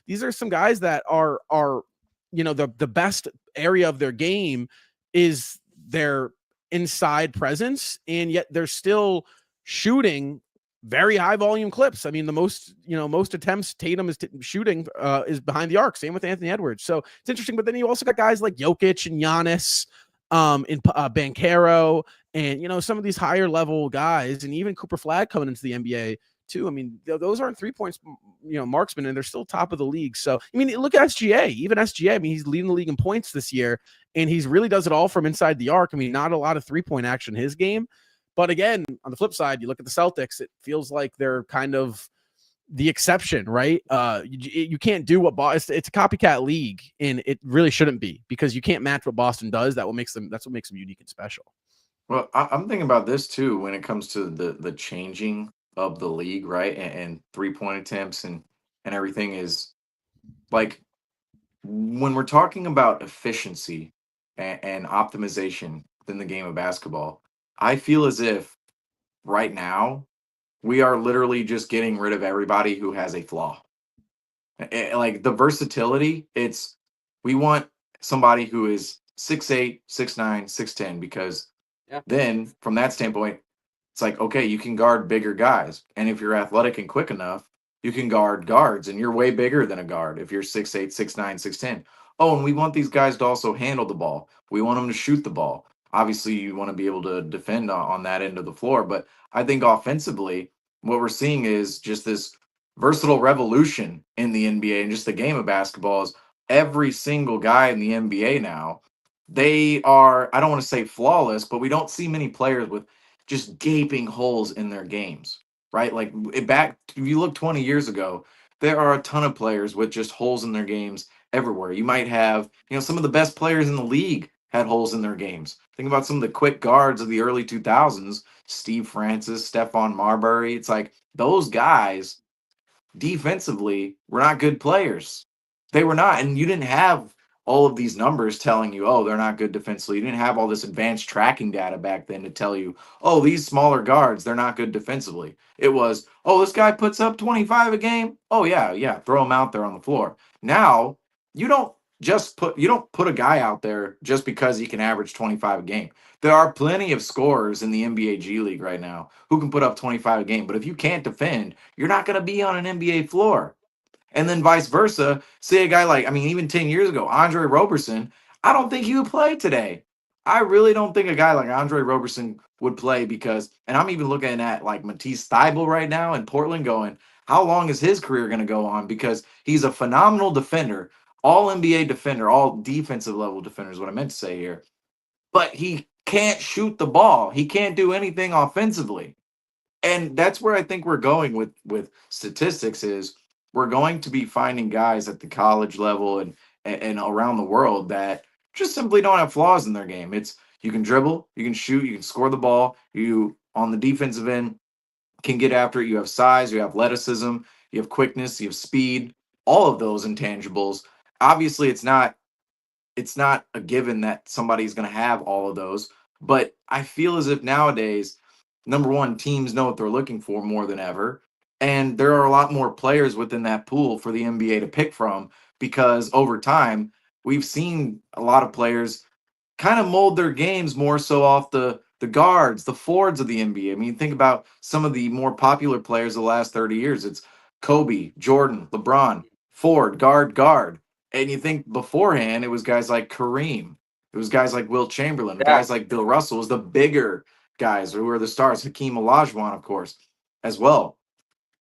these are some guys that are the best area of their game is their inside presence, and yet they're still shooting very high volume clips. I mean, the most attempts Tatum is shooting is behind the arc. Same with Anthony Edwards. So it's interesting. But then you also got guys like Jokic and Giannis, in Banchero, and some of these higher level guys, and even Cooper Flagg coming into the NBA too. I mean, those aren't 3 points, marksmen, and they're still top of the league. So, I mean, look at SGA, even SGA. I mean, he's leading the league in points this year, and he's really does it all from inside the arc. I mean, not a lot of 3-point action in his game. But again, on the flip side, you look at the Celtics, it feels like they're kind of the exception, right? You can't do what it's a copycat league, and it really shouldn't be, because you can't match what Boston does. That's what makes them unique and special. Well, I'm thinking about this too when it comes to the changing of the league, right? And 3-point attempts and everything is like when we're talking about efficiency and optimization within the game of basketball. I feel as if right now we are literally just getting rid of everybody who has a flaw. Like the versatility, we want somebody who is 6'8", 6'9", 6'10", because then from that standpoint, it's like, okay, you can guard bigger guys. And if you're athletic and quick enough, you can guard guards, and you're way bigger than a guard if you're 6'8", 6'9", 6'10". Oh, and we want these guys to also handle the ball. We want them to shoot the ball. Obviously, you want to be able to defend on that end of the floor. But I think offensively, what we're seeing is just this versatile revolution in the NBA and just the game of basketball is every single guy in the NBA now, they are, I don't want to say flawless, but we don't see many players with just gaping holes in their games, right? Like if you look 20 years ago, there are a ton of players with just holes in their games everywhere. You might have, some of the best players in the league had holes in their games. Think about some of the quick guards of the early 2000s, Steve Francis, Stephon Marbury. It's like those guys defensively were not good players. They were not. And you didn't have all of these numbers telling you, oh, they're not good defensively. You didn't have all this advanced tracking data back then to tell you, oh, these smaller guards, they're not good defensively. It was, oh, this guy puts up 25 a game. Oh, yeah, throw him out there on the floor. Now, you don't put a guy out there just because he can average 25 a game. There are plenty of scorers in the NBA G League right now who can put up 25 a game. But if you can't defend, you're not going to be on an NBA floor. And then vice versa, say a guy like, even 10 years ago, Andre Roberson, I don't think he would play today. I really don't think a guy like Andre Roberson would play because, and I'm even looking at like Matisse Thybulle right now in Portland going, how long is his career going to go on? Because he's a phenomenal defender, all NBA defender, all defensive level defender is what I meant to say here. But he can't shoot the ball. He can't do anything offensively. And that's where I think we're going with statistics is we're going to be finding guys at the college level and around the world that just simply don't have flaws in their game. It's you can dribble, you can shoot, you can score the ball. You on the defensive end can get after it. You have size, you have athleticism, you have quickness, you have speed. All of those intangibles. Obviously, it's not a given that somebody's going to have all of those. But I feel as if nowadays, number one, teams know what they're looking for more than ever. And there are a lot more players within that pool for the NBA to pick from because over time, we've seen a lot of players kind of mold their games more so off the guards, the forwards of the NBA. I mean, think about some of the more popular players of the last 30 years. It's Kobe, Jordan, LeBron, forward, guard, guard. And you think beforehand it was guys like Kareem, it was guys like Will Chamberlain, Yeah. guys like Bill Russell, it was the bigger guys who were the stars, Hakeem Olajuwon, of course, as well.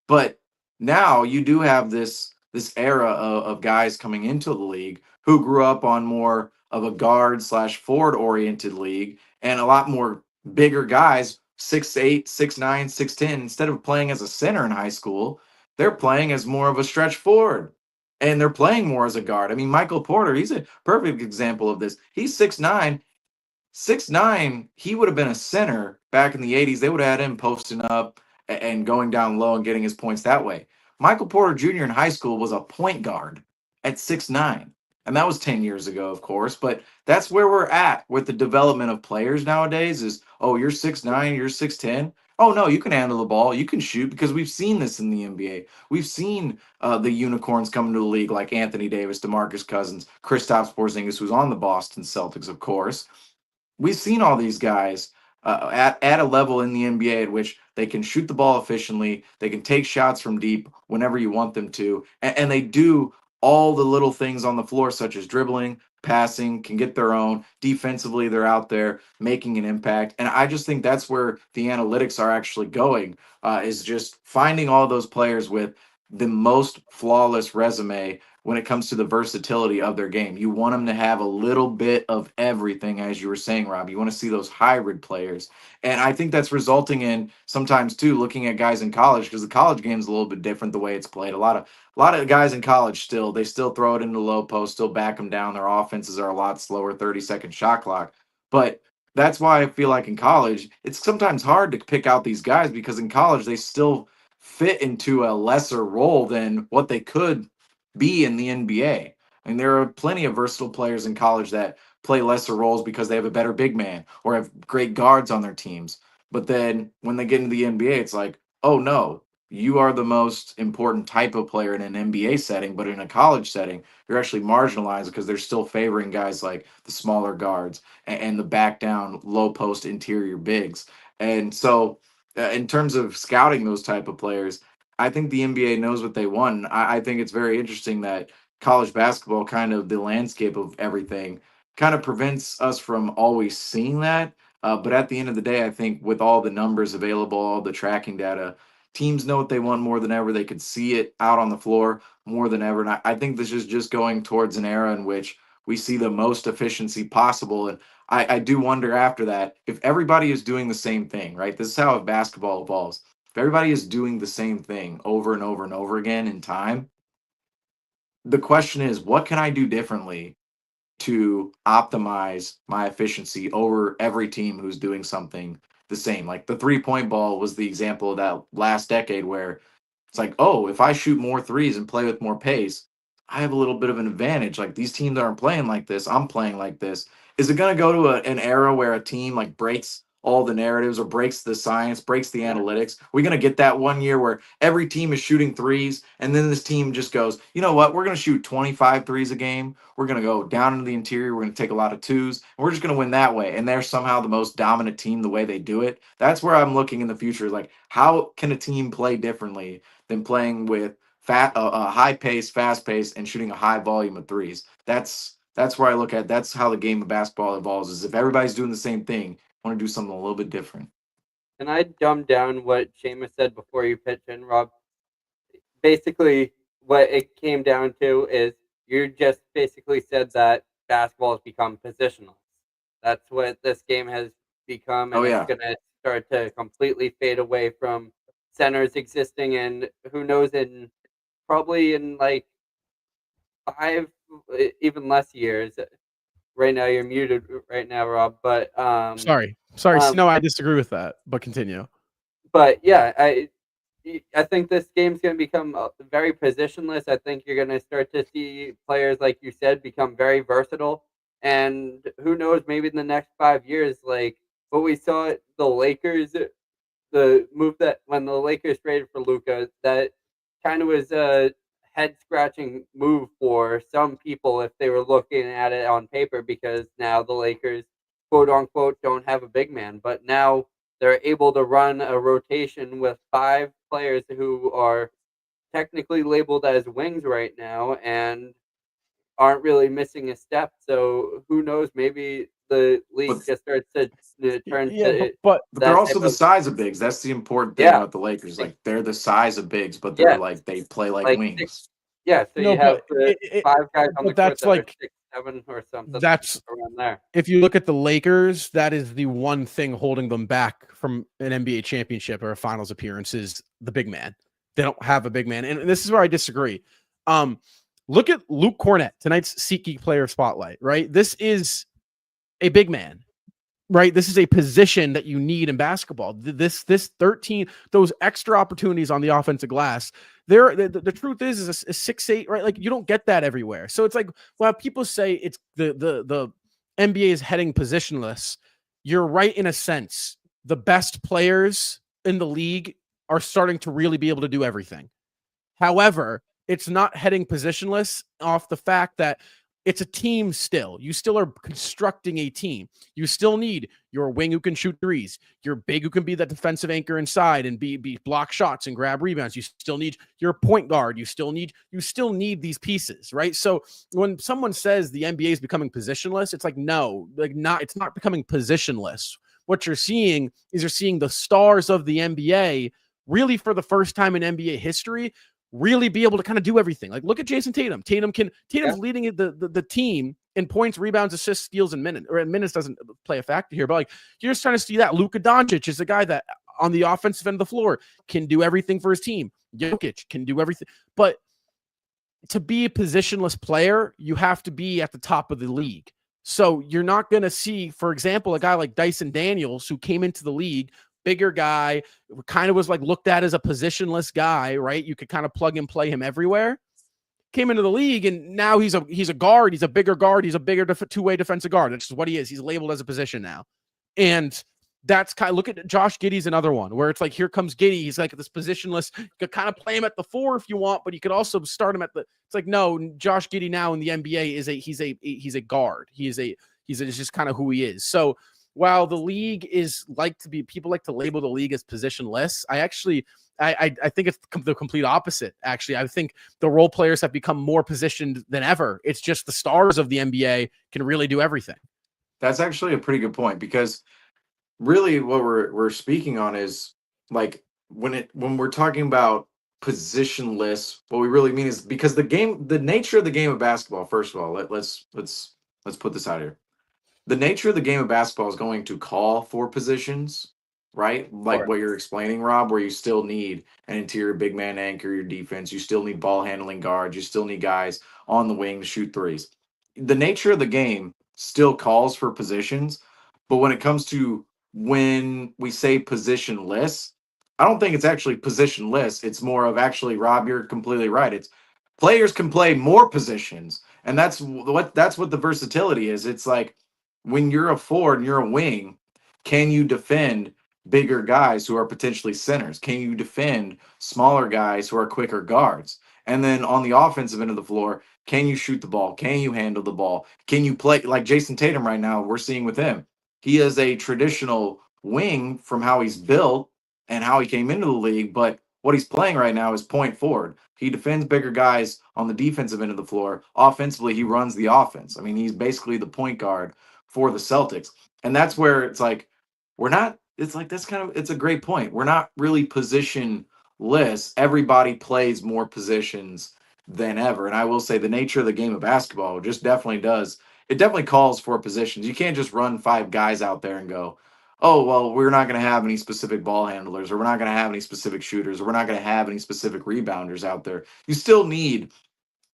But now you do have this era of guys coming into the league who grew up on more of a guard slash forward oriented league and a lot more bigger guys, 6'8", 6'9", 6'10", instead of playing as a center in high school, they're playing as more of a stretch forward. And they're playing more as a guard. I mean, Michael Porter, he's a perfect example of this. He's 6'9", 6'9", he would have been a center back in the 80s. They would have had him posting up and going down low and getting his points that way. Michael Porter Jr. in high school was a point guard at 6'9". And that was 10 years ago, of course. But that's where we're at with the development of players nowadays is, oh, you're 6'9", you're 6'10". Oh, no, you can handle the ball. You can shoot because we've seen this in the NBA. We've seen the unicorns come into the league like Anthony Davis, DeMarcus Cousins, Kristaps Porzingis, who's on the Boston Celtics, of course. We've seen all these guys at a level in the NBA at which they can shoot the ball efficiently, they can take shots from deep whenever you want them to, and they do all the little things on the floor, such as dribbling, passing, can get their own. Defensively, they're out there making an impact. And I just think that's where the analytics are actually going, is just finding all those players with the most flawless resume when it comes to the versatility of their game. You want them to have a little bit of everything, as you were saying, Rob. You want to see those hybrid players. And I think that's resulting in sometimes too looking at guys in college, because the college game is a little bit different the way it's played. A lot of guys in college they still throw it into low post, still back them down. Their offenses are a lot slower, 30-second shot clock. But that's why I feel like in college, it's sometimes hard to pick out these guys because in college they still fit into a lesser role than what they could be in the NBA. I mean, there are plenty of versatile players in college that play lesser roles because they have a better big man or have great guards on their teams. But then when they get into the NBA, it's like, oh no, you are the most important type of player in an NBA setting, but in a college setting, you're actually marginalized because they're still favoring guys like the smaller guards and the back down low post interior bigs. And so, in terms of scouting those type of players, I think the NBA knows what they want. I think it's very interesting that college basketball, kind of the landscape of everything, kind of prevents us from always seeing that. But at the end of the day, I think with all the numbers available, all the tracking data, teams know what they want more than ever. They could see it out on the floor more than ever. And I think this is just going towards an era in which we see the most efficiency possible. And I do wonder after that, if everybody is doing the same thing, right? This is how basketball evolves. If everybody is doing the same thing over and over and over again in time, the question is, what can I do differently to optimize my efficiency over every team who's doing something the same? Like the 3-point ball was the example of that last decade where it's like, oh, if I shoot more threes and play with more pace, I have a little bit of an advantage. Like these teams aren't playing like this. I'm playing like this. Is it going to go to an era where a team like breaks all the narratives or breaks the science, breaks the analytics? We're going to get that one year where every team is shooting threes, and then this team just goes, you know what? We're going to shoot 25 threes a game. We're going to go down into the interior. We're going to take a lot of twos, and we're just going to win that way. And they're somehow the most dominant team the way they do it. That's where I'm looking in the future. Like, how can a team play differently than playing with high pace, fast pace, and shooting a high volume of threes? That's where I look at. That's how the game of basketball evolves. Is if everybody's doing the same thing, I want to do something a little bit different. Can I dumb down what Seamus said before you pitch in, Rob? Basically, what it came down to is you just basically said that basketball has become positional. That's what this game has become, and it's going to start to completely fade away from centers existing. And who knows, probably in like 5, even less years, right now you're muted right now, Rob. But Sorry. No, I disagree with that, but continue. But yeah, I think this game's going to become very positionless. I think you're going to start to see players, like you said, become very versatile. And who knows, maybe in the next 5 years, like what we saw at the Lakers, the move that when the Lakers traded for Luka, that kind of was a head-scratching move for some people if they were looking at it on paper, because now the Lakers, quote-unquote, don't have a big man. But now they're able to run a rotation with 5 players who are technically labeled as wings right now and aren't really missing a step. So who knows? Maybe the league just starts to turn to. But they're also the size of bigs. That's the important thing about the Lakers. Like they're the size of bigs, but they're like they play like wings. So you have 5 guys on the court that are 6'7" or something. That's around there. If you look at the Lakers, that is the one thing holding them back from an NBA championship or a finals appearance is the big man. They don't have a big man. And this is where I disagree. Look at Luke Cornett, tonight's SeatGeek player spotlight, right? This is a big man, right? This is a position that you need in basketball. This 13, those extra opportunities on the offensive glass. The truth is a 6'8", right? Like you don't get that everywhere. So it's like, well, people say it's the NBA is heading positionless. You're right in a sense. The best players in the league are starting to really be able to do everything. However, it's not heading positionless off the fact that it's a team still. You still are constructing a team. You still need your wing who can shoot threes, your big who can be that defensive anchor inside and be block shots and grab rebounds. You still need your point guard. You still need these pieces, right? So when someone says the NBA is becoming positionless, it's like, no, it's not becoming positionless. What you're seeing is the stars of the NBA really for the first time in NBA history really be able to kind of do everything. Like look at Jason Tatum. Tatum's leading the team in points, rebounds, assists, steals, and minutes. Or minutes doesn't play a factor here, but like you're just trying to see that. Luka Doncic is the guy that on the offensive end of the floor can do everything for his team. Jokic can do everything. But to be a positionless player, you have to be at the top of the league. So you're not going to see, for example, a guy like Dyson Daniels who came into the league, bigger guy, kind of was like looked at as a positionless guy, right? You could kind of plug and play him everywhere. Came into the league and now he's a guard. He's a bigger guard. He's a bigger two-way defensive guard. That's just what he is. He's labeled as a position now. And that's kind of, look at Josh Giddey's another one where it's like, here comes Giddey. He's like this positionless. You could kind of play him at the 4 if you want, but you could also start him at the, it's like, no, Josh Giddey now in the NBA he's a guard. He's just kind of who he is. So while the league people like to label the league as positionless, I think it's the complete opposite. Actually, I think the role players have become more positioned than ever. It's just the stars of the NBA can really do everything. That's actually a pretty good point because really what we're speaking on is like when we're talking about positionless, what we really mean is because the nature of the game of basketball. First of all, let's put this out here. The nature of the game of basketball is going to call for positions, right? Like what you're explaining, Rob, where you still need an interior big man anchor your defense. You still need ball handling guards. You still need guys on the wing to shoot threes. The nature of the game still calls for positions, but when it comes to when we say positionless, I don't think it's actually positionless. It's more of actually, Rob, you're completely right. It's players can play more positions, and that's what the versatility is. It's like, when you're a forward and you're a wing, can you defend bigger guys who are potentially centers? Can you defend smaller guys who are quicker guards? And then on the offensive end of the floor, can you shoot the ball? Can you handle the ball? Can you play like Jason Tatum right now? We're seeing with him. He is a traditional wing from how he's built and how he came into the league, but what he's playing right now is point forward. He defends bigger guys on the defensive end of the floor. Offensively, he runs the offense. I mean, he's basically the point guard for the Celtics. And that's where it's like, it's a great point. We're not really positionless. Everybody plays more positions than ever. And I will say the nature of the game of basketball just definitely calls for positions. You can't just run 5 guys out there and go, oh, well, we're not going to have any specific ball handlers, or we're not going to have any specific shooters, or we're not going to have any specific rebounders out there. You still need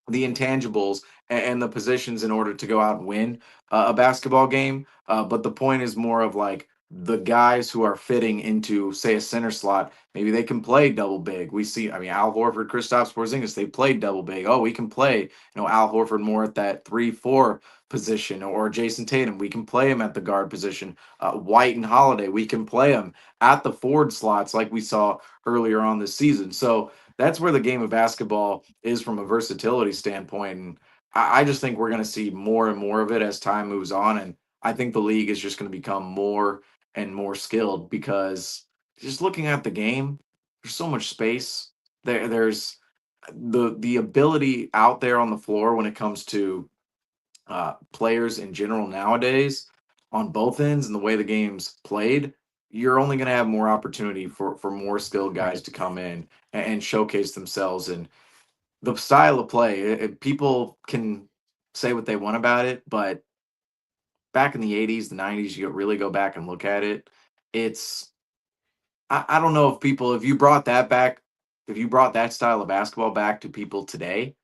the intangibles and the positions in order to go out and win a basketball game. But the point is more of like the guys who are fitting into, say, a center slot. Maybe they can play double big. We see, I mean, Al Horford, Kristaps Porzingis, they played double big. Oh, we can play, Al Horford more at that 3-4 position, or Jason Tatum. We can play him at the guard position. White and Holiday, we can play him at the forward slots like we saw earlier on this season. So that's where the game of basketball is from a versatility standpoint. And I just think we're going to see more and more of it as time moves on. And I think the league is just going to become more and more skilled, because just looking at the game, there's so much space. There's the ability out there on the floor when it comes to players in general nowadays on both ends, and the way the game's played. You're only going to have more opportunity for more skilled guys to come in and showcase themselves. And the style of play, people can say what they want about it, but back in the 80s, the 90s, you really go back and look at it. I don't know if you brought that back, if you brought that style of basketball back to people today,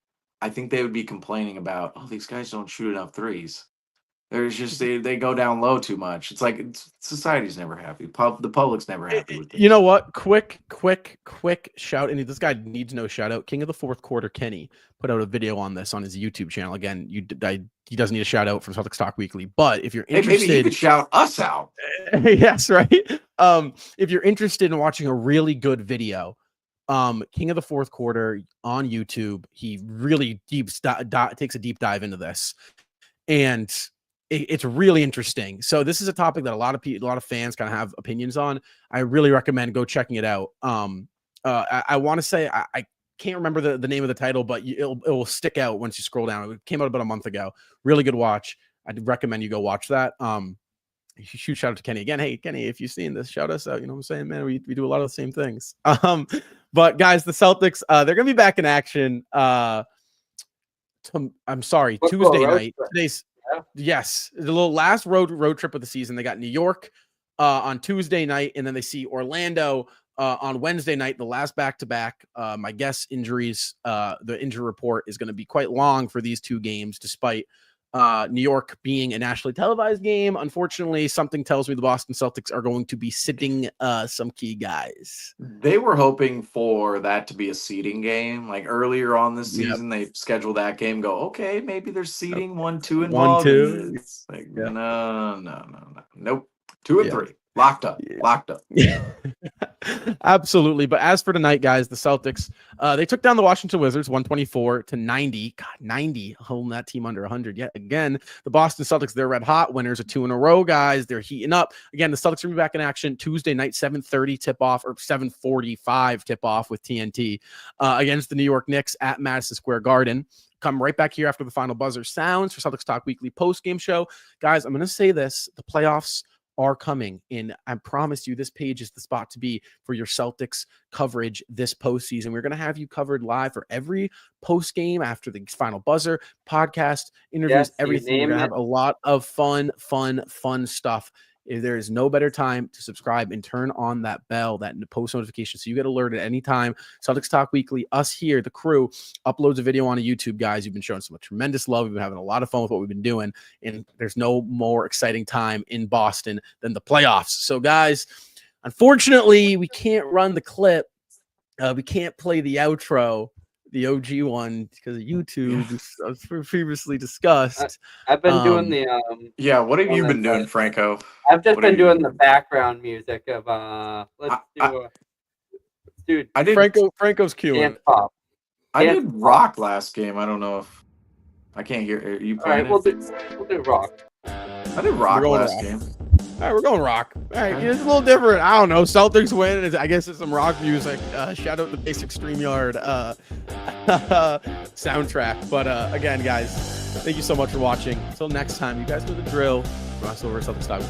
I think they would be complaining about, oh, these guys don't shoot enough threes. There's just they go down low too much. It's like society's never happy. The public's never happy with this. You know what? Quick shout. And this guy needs no shout out. King of the Fourth Quarter Kenny put out a video on this on his YouTube channel. Again, he doesn't need a shout out from Celtics Talk Weekly. But if you're interested, maybe you could shout us out. Yes, right. If you're interested in watching a really good video, King of the Fourth Quarter on YouTube, he really takes a deep dive into this, and it's really interesting. So this is a topic that a lot of fans kind of have opinions on. I really recommend go checking it out. I want to say I can't remember the name of the title, but it will stick out once you scroll down. It came out about a month ago. Really good watch. I'd recommend you go watch that. Huge shout out to Kenny again. Hey Kenny, if you've seen this, shout us out. You know what I'm saying, man? We do a lot of the same things. But guys, the Celtics, they're gonna be back in action. Tuesday night. Today's yes, the little last road trip of the season. They got New York on Tuesday night, and then they see Orlando on Wednesday night, the last back-to-back. My guess injuries, the injury report is going to be quite long for these two games, despite New York being a nationally televised game. Unfortunately, something tells me the Boston Celtics are going to be sitting some key guys. They were hoping for that to be a seeding game. Like earlier on this season, they scheduled that game. Go, okay, maybe there's seeding 1-2 involved. 1-2. It's like no, nope. 2 and 3 locked up. Absolutely. But as for tonight, guys, the Celtics, they took down the Washington Wizards 124-90. God, 90, holding that team under 100 yet again. The Boston Celtics, they're red hot, winners of 2 in a row, guys. They're heating up. Again, the Celtics will be back in action Tuesday night, 7:30 tip-off, or 7:45 tip-off with TNT against the New York Knicks at Madison Square Garden. Come right back here after the final buzzer sounds for Celtics Talk Weekly post-game show. Guys, I'm going to say this. The playoffs are coming, and I promise you this page is the spot to be for your Celtics coverage this postseason. We're going to have you covered live for every post game after the final buzzer, podcast, interviews, everything. We're going to have a lot of fun stuff. There is no better time to subscribe and turn on that bell, that post notification, so you get alerted at any time. Celtics Talk Weekly, us here, the crew, uploads a video on YouTube, guys. You've been showing some tremendous love. We've been having a lot of fun with what we've been doing, and there's no more exciting time in Boston than the playoffs. So, guys, unfortunately, we can't run the clip. We can't play the outro, the OG one, because of YouTube, as previously discussed. I've been doing the what have you been doing, Franco? I've just been doing the background music of dude. I did Franco's queuing. Pop. I did rock last game. I don't know if I can't hear. Are you playing? All right, we'll do rock. I did rock last game. All right, we're going rock. All right, it's a little different. I don't know. Celtics win. I guess it's some rock music. Shout out the basic StreamYard soundtrack. But again, guys, thank you so much for watching. Until next time, you guys know the drill. Ross over Celtics Talk.